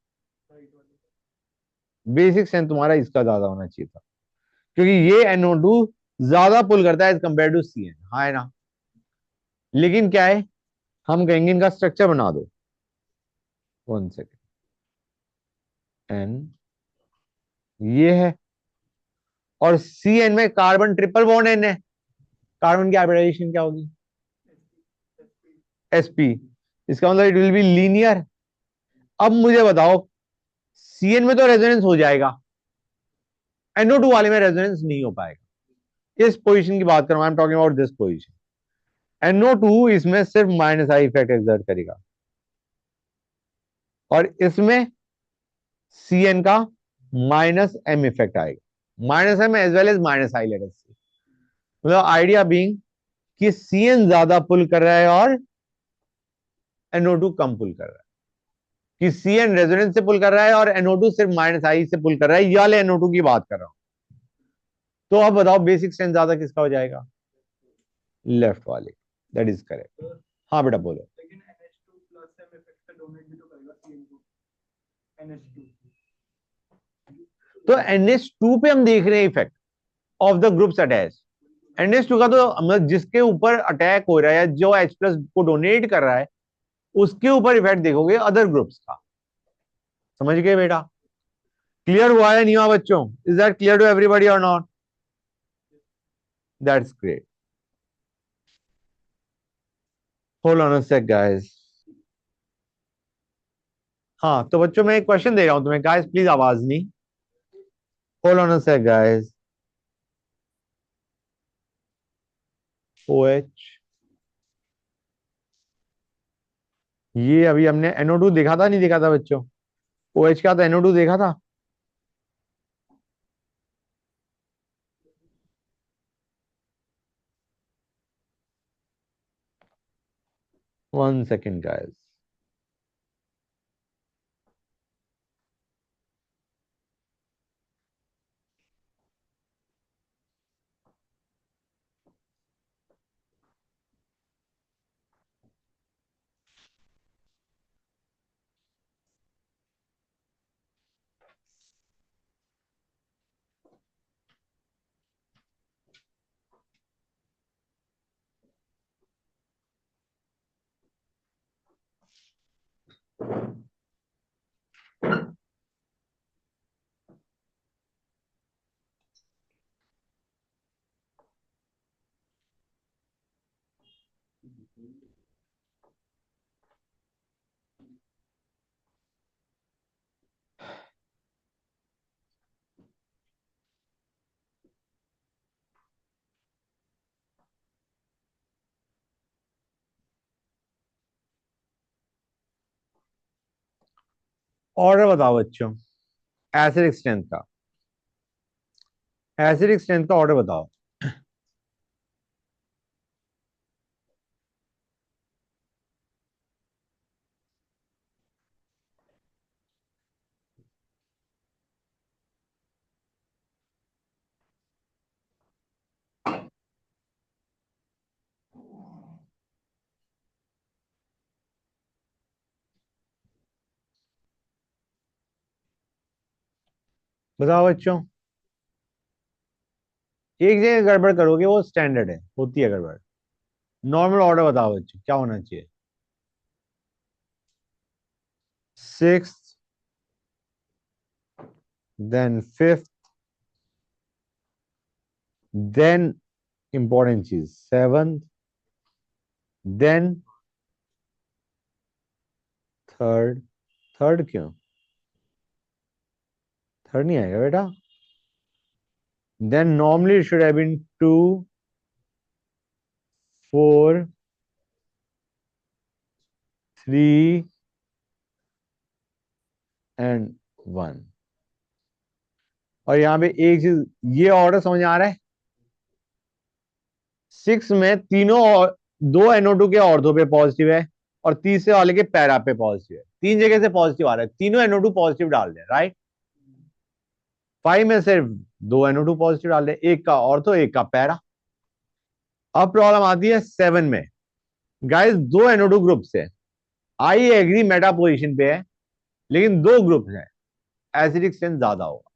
बेसिक स्ट्रेंथ तुम्हारा इसका ज्यादा होना चाहिए था, क्योंकि ये NO2 ज्यादा पुल करता है एज कंपेयर टू CN। हाँ है ना? लेकिन क्या है, हम कहेंगे इनका स्ट्रक्चर बना दो। वन सेकेंड, एन ये है, और CN में कार्बन ट्रिपल बॉन्ड N है, कार्बन की हाइब्रिडाइजेशन क्या होगी? SP। इसका मतलब इट विल बी लीनियर। अब मुझे बताओ, CN में तो रेजोनेंस हो जाएगा, NO2 वाले में रेजोनेंस नहीं हो पाएगा। इस पोजीशन की बात कर रहा हूं, I am talking about this position. NO2 इसमें सिर्फ माइनस आई इफेक्ट एक्सर्ट करेगा, और इसमें CN का माइनस एम इफेक्ट आएगा, minus M as well as minus I. Let us see, मतलब आइडिया बीइंग कि CN ज्यादा पुल कर रहा है और NO2 कम पुल कर रहा है, कि CN रेजोनेंस से पुल कर रहा है और NO2 सिर्फ माइनस आई से पुल कर रहा है। ये वाले NO2 की बात कर रहा हूं। तो अब बताओ बेसिक स्ट्रेंथ ज्यादा किसका हो जाएगा? लेफ्ट वाले। That is correct. हाँ बेटा बोलो। लेकिन NH2 प्लस एम इफेक्ट का डोनेट भी तो करेगा CN2 NH2। तो NH2 पे हम देख रहे हैं effect of the groups attach. NH2 का तो मतलब जिसके ऊपर अटैक हो रहा है, जो H प्लस को डोनेट कर रहा है, उसके ऊपर इफेक्ट देखोगे अदर ग्रुप्स का। समझ गए बेटा? क्लियर हुआ है नहीं हुआ बच्चों? Is that clear to everybody और not? That's great. Hold on a sec guys. हाँ तो बच्चों मैं एक क्वेश्चन दे रहा हूं तुम्हें गाइस, प्लीज आवाज नहीं। Hold on a sec guys. O H, ये अभी हमने NO2 देखा था नहीं देखा था बच्चों? ओ एच का तो NO2 देखा था। One second guys. ऑर्डर बताओ बच्चों, एसिडिक स्ट्रेंथ का, एसिडिक स्ट्रेंथ का ऑर्डर बताओ। बताओ बच्चों। एक जगह गड़बड़ करोगे वो स्टैंडर्ड है, होती है गड़बड़। नॉर्मल ऑर्डर बताओ बच्चों, क्या होना चाहिए? Six, then fifth, then important चीज सेवंथ, देन थर्ड। थर्ड क्यों? थर्ड नहीं आएगा बेटा। Then normally should have been two, four, three and one. और यहाँ पे एक चीज, ये ऑर्डर समझ आ रहा है? सिक्स में तीनों दो NO2 के ऑर्थो पे पॉजिटिव है और तीसरे वाले के पैरा पे पॉजिटिव है। तीन जगह से पॉजिटिव आ रहा है, तीनों NO2 पॉजिटिव डाल रहे हैं, राइट? फाइव में सिर्फ दो NO2 पॉजिटिव डाल रहे हैं, एक का ऑर्थो एक का पैरा। अब प्रॉब्लम आती है सेवन में। गाइस दो NO2 ग्रुप्स है, आई एग्री मेटा पोजिशन पे है, लेकिन दो ग्रुप है, एसिडिक स्ट्रेंथ ज्यादा होगा।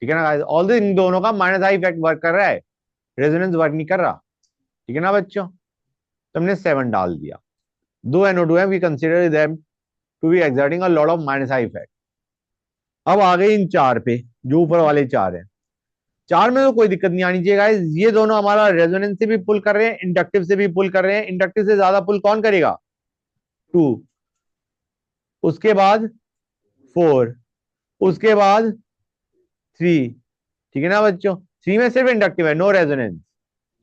ठीक है ना गाइस? ऑल इन दोनों का माइनस आई इफेक्ट वर्क कर रहा है, रेजोनेंस वर्क नहीं कर रहा। ठीक है ना बच्चों? तुमने सेवन डाल दिया, दो NO2 है, we consider them to be exerting a lot of minus I effect. अब आ गए इन चार पे, जो ऊपर वाले चार हैं। चार में तो कोई दिक्कत नहीं आनी चाहिए गाइस, ये दोनों हमारा रेजोनेंस से भी पुल कर रहे हैं, इंडक्टिव से भी पुल कर रहे हैं। इंडक्टिव से ज्यादा पुल कौन करेगा? टू, उसके बाद फोर, उसके बाद थ्री। ठीक है ना बच्चों? थ्री में सिर्फ इंडक्टिव है, नो रेजोनेंस,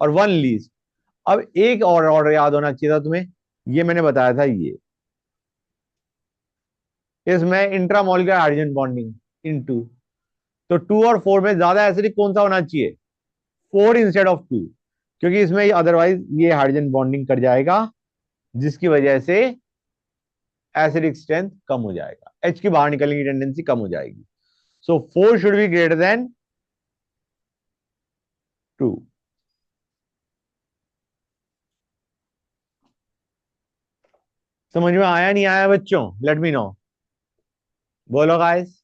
और वन लीस्ट। अब एक और ऑर्डर याद होना चाहिए था तुम्हें, ये मैंने बताया था, ये इसमें इंट्रामोलिकुलर हाइड्रोजन बॉन्डिंग इनटू। तो टू और फोर में ज्यादा एसिडिक कौन सा होना चाहिए? फोर इंस्टेड ऑफ टू, क्योंकि इसमें अदरवाइज ये हाइड्रोजन बॉन्डिंग कर जाएगा, जिसकी वजह से एसिडिक स्ट्रेंथ कम हो जाएगा, H की बाहर निकलने की टेंडेंसी कम हो जाएगी। So four should be greater than two. समझ में आया नहीं आया बच्चों? लेट मी नो, बोलो गाइस।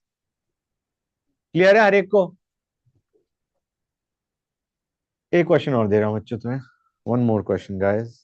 क्लियर है हर एक को? एक क्वेश्चन और दे रहा हूं बच्चों तुम्हें, one more question guys.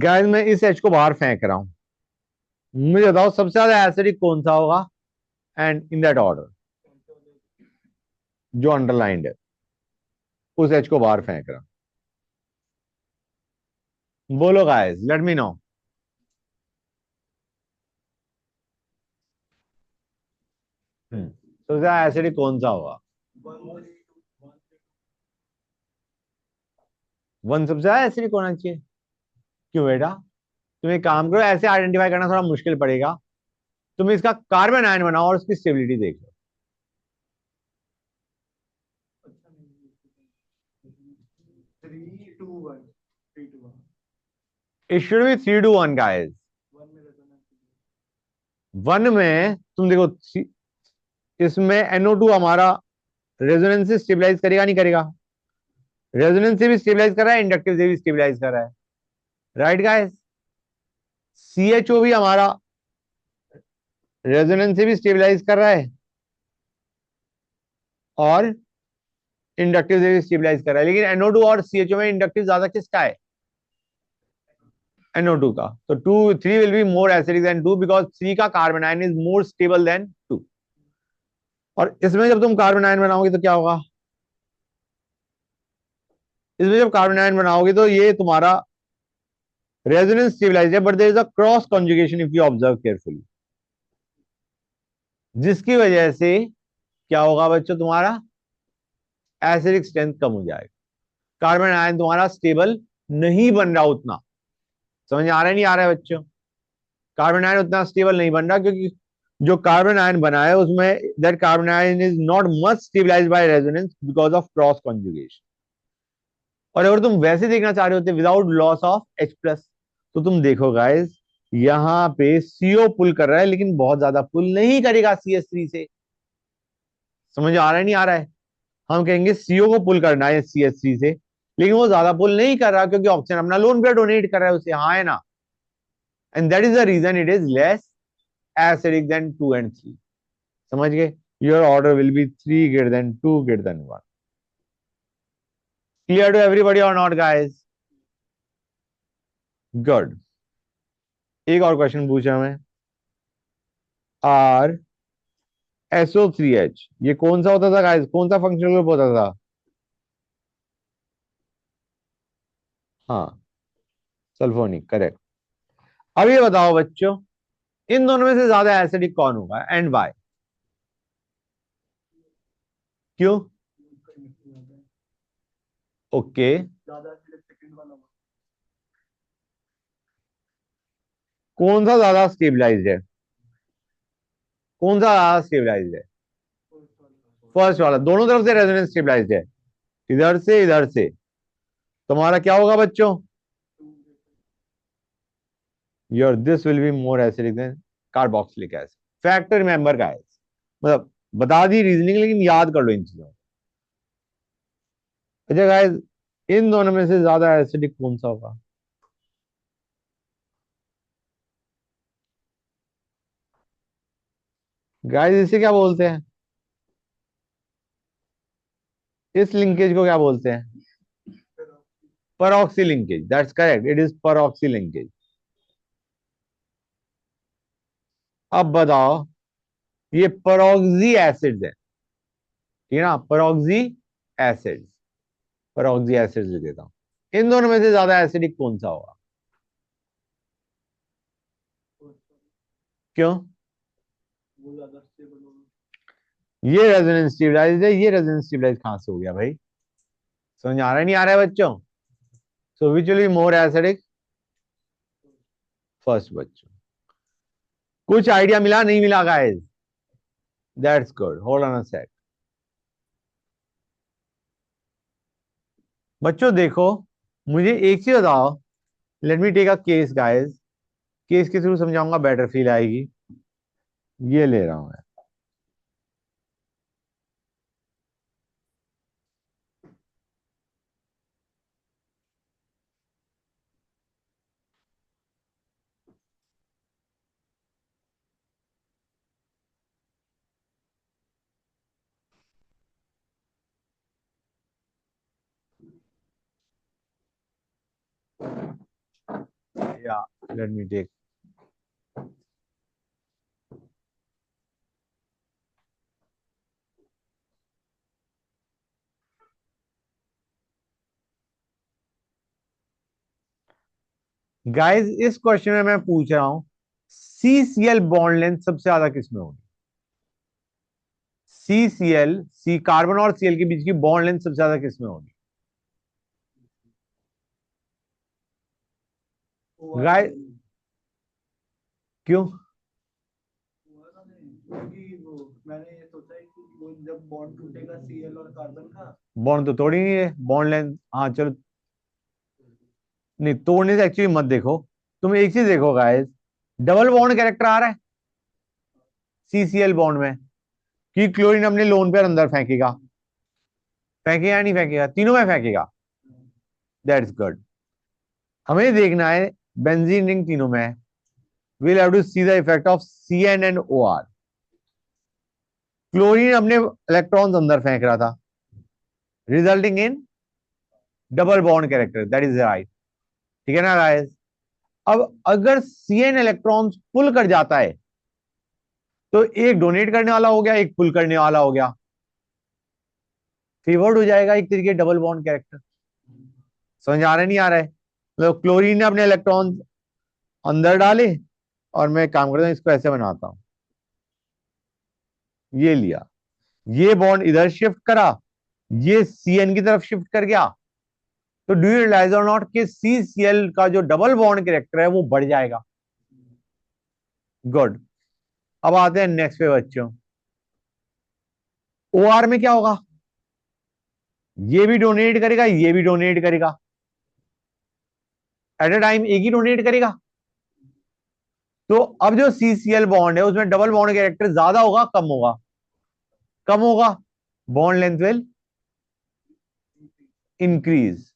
Guys मैं इस एच को बाहर फेंक रहा हूं, मुझे बताओ सबसे ज्यादा एसिडिक कौन सा होगा, एंड इन दैट ऑर्डर जो अंडरलाइंड है, उस एच को बाहर फेंक रहा हूं। बोलो गाइस, लेट मी नो। सबसे ज्यादा एसिडिक कौन सा होगा? वन सबसे ज्यादा एसिडिक होना चाहिए। क्यों बेटा? तुम एक काम करो, ऐसे आइडेंटिफाई करना थोड़ा मुश्किल पड़ेगा। तुम इसका कार्बन आयन बनाओ और उसकी स्टेबिलिटी देख लो। अच्छा नहीं, 3-2-1, 3-1, इट शुड बी 3-1 गाइस। 1 में रेजोनेंस। वन में तुम देखो, इसमें NO2 हमारा रेजोनेंस से स्टेबलाइज करेगा नहीं करेगा? रेजोनेंस से भी स्टेबलाइज कर रहा है, इंडक्टिव से भी स्टेबलाइज कर रहा है, राइट गाइस? CHO भी हमारा रेजोनेंस से भी स्टेबलाइज कर रहा है और इंडक्टिव से भी स्टेबलाइज कर रहा है, लेकिन NO2 और CHO में इंडक्टिव ज्यादा किसका है? NO2 का। तो 3 will be more acidic than 2 because 3 का carbon ion is more stable then 2। और इसमें जब तुम कार्बन आयन बनाओगे तो क्या होगा? इसमें जब कार्बन आयन बनाओगे तो ये तुम्हारा रेजोनेंस स्टेबलाइज है, but there is a cross conjugation if you observe carefully, जिसकी वजह से क्या होगा बच्चों, तुम्हारा एसिडिक स्ट्रेंथ कम हो जाएगा। कार्बन आयन तुम्हारा स्टेबल नहीं बन रहा उतना। समझ आ रहा है नहीं आ रहा है बच्चों? कार्बन आयन उतना स्टेबल नहीं बन रहा क्योंकि जो कार्बन आयन बना है उसमें that carbon ion is not much stabilized by resonance because of cross conjugation. और अगर तुम वैसे देखना चाह रहे होते विदाउट लॉस ऑफ H+, तो तुम देखो गाइस, यहां पे CO पुल कर रहा है लेकिन बहुत ज्यादा पुल नहीं करेगा CH3 से। समझ आ रहा है नहीं आ रहा है? हम कहेंगे CO को पुल करना है CH3 से, लेकिन वो ज्यादा पुल नहीं कर रहा क्योंकि ऑक्सीजन अपना लोन पेयर डोनेट कर रहा है उसे, हाँ है ना? And that is the reason it is less acidic than 2 and 3। समझ गए? Your order will be 3 greater than 2 greater than 1। Clear to everybody और नॉट गाइस? गुड। एक और क्वेश्चन पूछा मैं। आर SO3H ये कौन सा होता था गाइस, कौन सा फंक्शनल ग्रुप होता था? हाँ, सल्फोनिक, करेक्ट। अब ये बताओ बच्चों, इन दोनों में से ज्यादा एसिडिक कौन होगा एंड बाय? क्यों? ओके। ज्यादा सिर्फ सेकंड वाला होगा। कौन सा ज्यादा स्टेबलाइज्ड है? कौन सा ज्यादा स्टेबलाइज्ड है? फर्स्ट वाला। दोनों तरफ से रेजोनेंस स्टेबलाइज्ड है, इधर से इधर से। तुम्हारा क्या होगा बच्चों? Your this will be more acidic then carboxylic acid. Fact remember guys, मतलब बता दी रीजनिंग लेकिन याद कर लो इन चीजों को। अच्छा गाइस, इन दोनों में से ज्यादा एसिडिक कौन सा होगा? गाइस इसे क्या बोलते हैं? इस लिंकेज को क्या बोलते हैं? परऑक्सी linkage. That's correct, it is परऑक्सी linkage. अब बताओ, ये परऑक्सी एसिड्स है, ठीक है ना? परऑक्सी एसिड्स, परऑक्सी एसिड्स लिख देता हूं। इन दोनों में से ज्यादा एसिडिक कौन सा होगा? क्यों? वो ज्यादा स्टेबल होगा। ये रेजोनेंस स्टेबलाइज्ड है, ये रेजोनेंस स्टेबलाइज कहां से हो गया भाई? समझ आ रहा है नहीं आ रहा है बच्चों? So which will be more acidic? First बच्चों। कुछ आइडिया मिला नहीं मिला guys? That's good, hold on a sec. बच्चों देखो, मुझे एक चीज बताओ, let me take a case guys, case के थ्रू समझाऊंगा, बेटर फील आएगी। ये ले रहा हूं मैं। या लेट मी टेक गाइस, इस क्वेश्चन में मैं पूछ रहा हूं CCl बॉन्ड लेंथ सबसे ज्यादा किसमें होगी? CCl, सी कार्बन और Cl के बीच की बॉन्ड लेंथ सबसे ज्यादा किसमें होगी? गाइस, क्यों? क्योंकि वो मैंने ये सोचा है कि वो जब बॉन्ड टूटेगा सीएल और कार्बन का। बॉन्ड तो तोड़ी नहीं है, बॉन्ड लेंथ, हाँ चलो, नहीं तोड़ने से एक्चुअली मत देखो, तुम एक चीज देखो गाइस, डबल बॉन्ड कैरेक्टर आ रहा है CCl बॉन्ड में कि क्लोरीन अपने लोन पेयर अंदर फेंकेगा, फेंकेगा या नहीं फेंकेगा? तीनों में फेंकेगा। That's good. हमें देखना है बेंजीन रिंग तीनों में है। we'll have to see the effect of CN and OR। Chlorine अपने इलेक्ट्रॉन्स अंदर फेंक रहा था, resulting in double bond character, that is right. ठीक है ना गाइस? अब अगर CN इलेक्ट्रॉन्स पुल कर जाता है तो एक डोनेट करने वाला हो गया, एक पुल करने वाला हो गया, फेवर्ड हो जाएगा एक तरीके डबल बॉन्ड कैरेक्टर। समझ आ रहा है नहीं आ रहा है? मतलब क्लोरीन ने अपने इलेक्ट्रॉन अंदर डाले और मैं काम करता हूं, इसको ऐसे बनाता हूं, ये लिया, ये बॉन्ड इधर शिफ्ट करा, ये CN की तरफ शिफ्ट कर गया, तो डू यू रियलाइज और नॉट कि CCl का जो डबल बॉन्ड कैरेक्टर है वो बढ़ जाएगा। गुड। अब आते हैं नेक्स्ट पे बच्चों, OR में क्या होगा? ये भी डोनेट करेगा, ये भी डोनेट करेगा, एट ए टाइम एक ही डोनेट करेगा। तो अब जो CCl बॉन्ड है उसमें डबल बॉन्ड कैरेक्टर ज्यादा होगा कम होगा? कम होगा। Bond length will increase.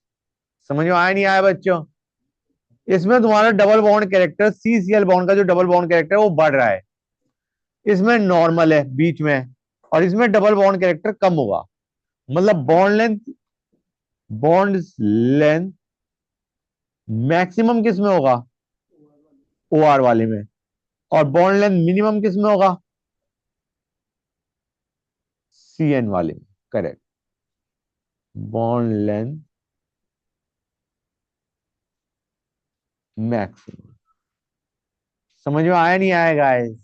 समझ में आया नहीं आया बच्चों? इसमें तुम्हारा double bond character, CCl bond का जो डबल बॉन्ड कैरेक्टर है वो बढ़ रहा है, इसमें नॉर्मल है बीच में, और इसमें डबल बॉन्ड कैरेक्टर कम होगा। मतलब बॉन्ड लेंथ मैक्सिमम किस में होगा? OR वाले में। और बॉन्ड लेंथ मिनिमम किस में होगा? CN वाले में। करेक्ट। Bond length maximum. समझ में आया नहीं आया गाइस?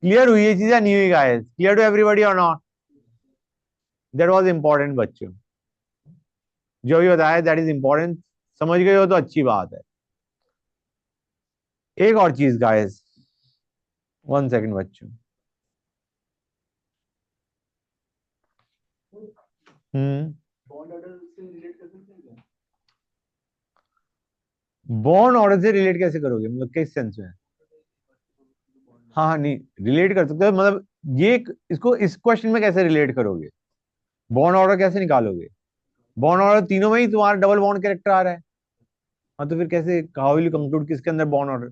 क्लियर हुई ये चीजें नहीं हुई गाइस? क्लियर टू एवरीबॉडी और नॉट? दैट वाज इंपॉर्टेंट बच्चों, जो भी बताया दैट इज इंपॉर्टेंट। समझ गए हो तो अच्छी बात है। एक और चीज गाइस, 1 सेकंड बच्चों। हम्म। बॉन्ड ऑर्डर से रिलेट कर सकते हैं क्या? बॉन्ड ऑर्डर से रिलेट कैसे करोगे, मतलब किस सेंस में? हाँ हाँ, नहीं रिलेट कर सकते हो, मतलब ये इसको इस क्वेश्चन में कैसे रिलेट करोगे? बॉन्ड ऑर्डर कैसे निकालोगे? बॉन्ड ऑर्डर तीनों में ही तुम्हारा डबल बॉन्ड कैरेक्टर आ रहा है, हाँ तो फिर कैसे, हाउ विल यू कंक्लूड किसके अंदर बॉन्ड ऑर्डर?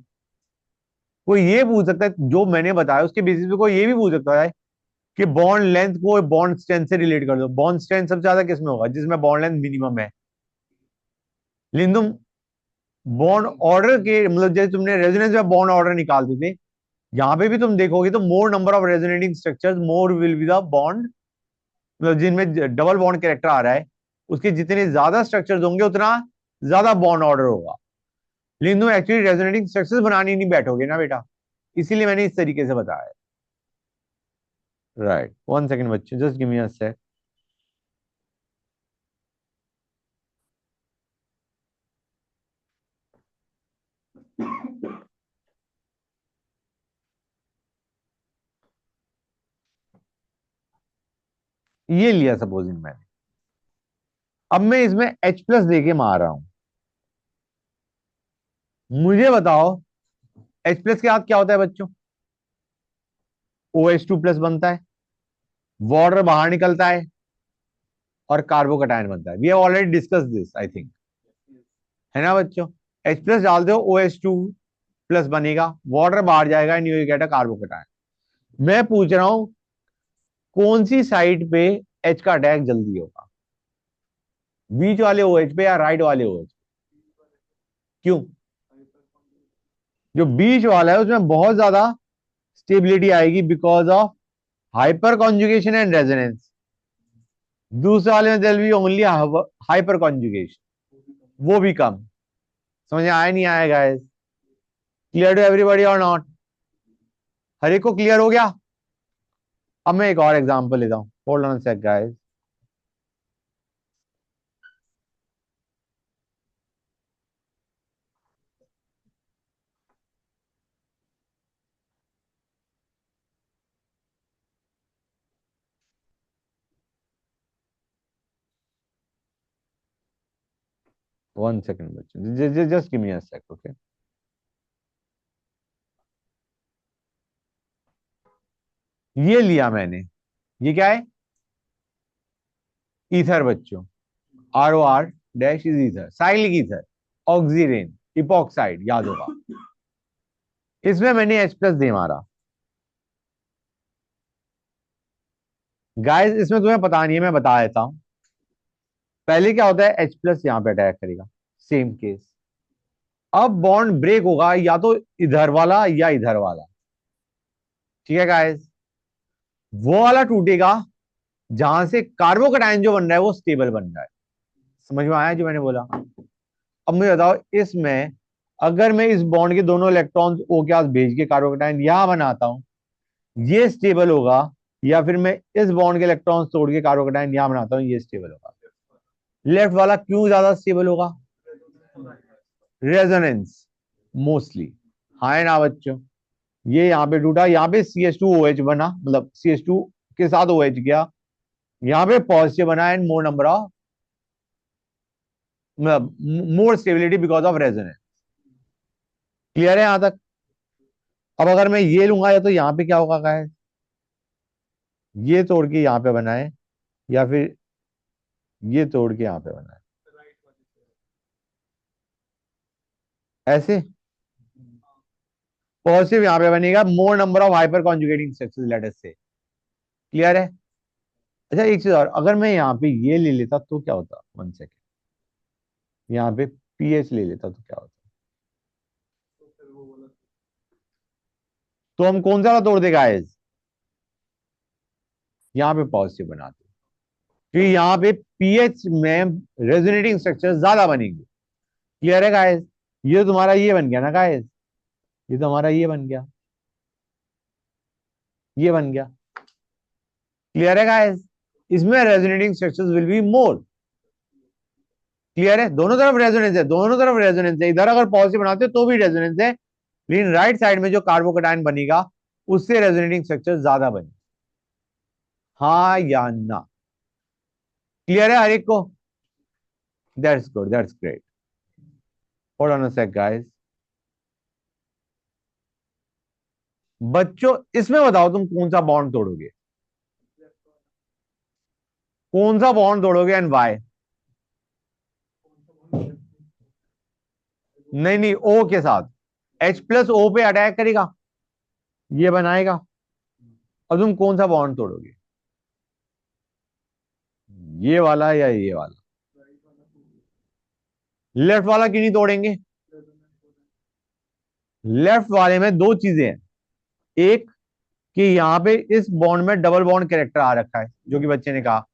कोई ये पूछ सकता है जो मैंने बताया उसके बेसिस पे, कोई ये भी पूछ सकता है कि बॉन्ड लेंथ को बॉन्ड स्ट्रेंथ से रिलेट कर दो। बॉन्ड स्ट्रेंथ सबसे ज्यादा किसमें होगा? जिसमें बॉन्ड लेंथ मिनिमम है। लेकिन तुम बॉन्ड ऑर्डर के, मतलब जैसे तुमने रेजोनेंस में बॉन्ड ऑर्डर निकालते थे, यहां पे भी तुम देखोगे तो मोर number of resonating structures more will be the bond, मतलब जिनमें डबल बॉन्ड कैरेक्टर आ रहा है उसके जितने ज्यादा स्ट्रक्चर्स होंगे उतना ज्यादा बॉन्ड ऑर्डर होगा। लेकिन तुम एक्चुअली रेजोनेटिंग स्ट्रक्चर्स बनाने नहीं बैठोगे ना बेटा, इसीलिए मैंने इस तरीके से बताया। राइट, 1 सेकंड बच्चे, जस्ट गिव मी अ सेक। ये लिया सपोजिंग मैंने, अब मैं इसमें H+ देके मार रहा हूं। मुझे बताओ H+ के साथ क्या होता है बच्चों? OH2+ बनता है, वाटर बाहर निकलता है और कार्बोकटायन बनता है। We have already discuss this I think, है ना बच्चों? H+ डाल दो, OH2+ बनेगा, वाटर बाहर जाएगा and you get a carbocation. मैं पूछ रहा हूं कौन सी साइड पे H का अटैक जल्दी होगा, बीच वाले OH पे या राइट वाले OH? क्यों? जो बीच वाला है उसमें बहुत ज्यादा स्टेबिलिटी आएगी because of hyperconjugation and resonance. दूसरे वाले में there will be only hyperconjugation, वो भी कम। समझ में आया नहीं आया गाइस? क्लियर टू एवरीबॉडी और नॉट? हर एक को क्लियर हो गया? अब मैं एक और एग्जांपल लेता हूं, hold on sec guys. One second बच्चों, just give me a sec, okay. ये लिया मैंने, ये क्या है? ईथर बच्चों। ROR dash is ether, cyclic ether, oxirane, epoxide, याद होगा। इसमें मैंने H प्लस दे मारा। गाइस इसमें तुम्हें पता नहीं है, मैं बता देता हूं। पहले क्या होता है, H प्लस यहां पे अटैक करेगा, सेम केस। अब बॉन्ड ब्रेक होगा या तो इधर वाला या इधर वाला, ठीक है गाइस? वो वाला टूटेगा जहां से कार्बोकैटायन जो बन रहा है वो स्टेबल बन रहा है। समझ में आया जो मैंने बोला? अब मुझे बताओ, इसमें अगर मैं इस बॉन्ड के दोनों इलेक्ट्रॉन्स O के पास भेज के कार्बोकैटायन यहां बनाता हूं, ये स्टेबल होगा, या फिर मैं इस बॉन्ड के इलेक्ट्रॉन्स तोड़ के कार्बोकैटायन यहां बनाता हूं, ये स्टेबल होगा। लेफ्ट वाला क्यों ज्यादा स्टेबल होगा? Resonance mostly. हाँ है ना बच्चों? ये यहाँ पे टूटा, यहाँ पे CH2OH बना, मतलब CH2 के साथ OH गया, यहाँ पे पॉजिटिव बना एंड मोर नंबर ऑफ, मतलब more stability because of resonance. Clear है यहां तक? अब अगर मैं ये लूंगा या तो यहाँ पे क्या होगा गाइस, ये तोड़ के यहाँ पे बनाए, या फिर ये तोड़ के यहाँ पे बनाए, ऐसे पॉजिटिव यहाँ पे बनेगा, more number of hyperconjugating structures later से। क्लियर है? अच्छा एक चीज और, अगर मैं यहाँ पे ये ले लेता तो क्या होता, वन सेकेंड, यहाँ पे पीएच ले लेता तो क्या होता? तो हम कौन सा वाला तोड़ देगा गाइस? यहाँ पे पॉजिटिव बनाते, क्योंकि यहाँ पे पीएच में रेजोनेटिंग स्ट्रक्चर ज्यादा बनेंगे। क्लियर है गाइस? ये तुम्हारा ये बन गया ना गाइस, ये तो हमारा ये बन गया, ये बन गया। क्लियर है गाइस? इसमें resonating structures will be more. Clear है? दोनों तरफ रेजोनेंस है, दोनों तरफ रेजोनेंस है। इधर अगर पॉजिटिव बनाते हो तो भी रेजोनेंस है, लेकिन राइट साइड में जो कार्बोकैटायन बनेगा उससे रेजोनेटिंग स्ट्रक्चर ज्यादा बने। हाँ या ना? क्लियर है हर एक को? That's good, that's great. Hold on a sec guys. बच्चों इसमें बताओ तुम कौन सा बॉन्ड तोड़ोगे, कौन सा बॉन्ड तोड़ोगे एंड वाई? नहीं नहीं, O के साथ H प्लस O पे अटैक करेगा, ये बनाएगा। और तुम कौन सा बॉन्ड तोड़ोगे, ये वाला या ये वाला? लेफ्ट वाला क्यों नहीं तोड़ेंगे? लेफ्ट वाले में दो चीजें हैं, एक कि यहां पे इस बॉन्ड में डबल बॉन्ड कैरेक्टर आ रखा है, जो कि बच्चे ने कहा,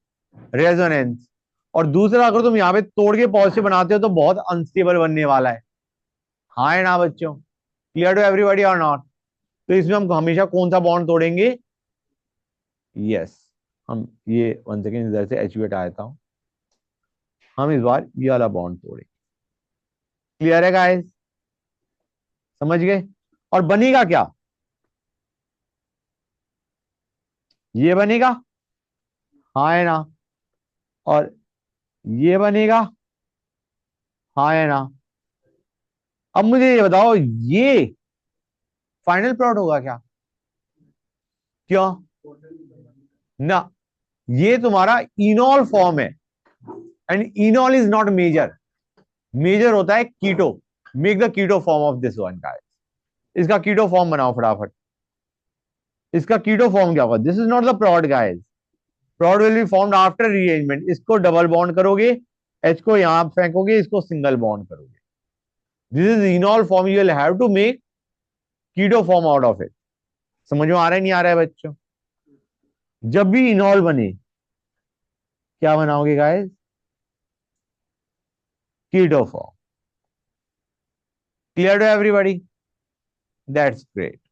रेजोनेंस। और दूसरा, अगर तुम यहां पे तोड़ के पॉजिटिव बनाते हो तो बहुत अनस्टेबल बनने वाला है। हाँ है ना बच्चों? क्लियर टू एवरीबॉडी और नॉट? तो इसमें हम हमेशा कौन सा बॉन्ड तोड़ेंगे? यस, हम ये वन सेकेंड इधर से एच हटा देता हूं, हम इस बार ये वाला बॉन्ड तोड़ेंगे। क्लियर है गाइस? समझ गए? और बनेगा क्या? ये बनेगा, हाँ है ना? और ये बनेगा, हाँ है ना? अब मुझे ये बताओ, ये फाइनल प्लॉट होगा क्या? क्यों ना? ये तुम्हारा इनॉल फॉर्म है, and enol is not major. Major होता है keto. Make the keto form of this one guys. इसका कीटो फॉर्म बनाओ फटाफट। इसका कीटो फॉर्म क्या होगा? This is not the plot guys. Plot will be formed after rearrangement. इसको double bond करोगे, एच को यहां फेंकोगे, इसको सिंगल बॉन्ड करोगे। This is enol form you will have to make keto form out of it. समझ में आ रहा है नहीं आ रहा है बच्चों? जब भी इनॉल बने क्या बनाओगे guys? Keto form. Clear to everybody? That's great.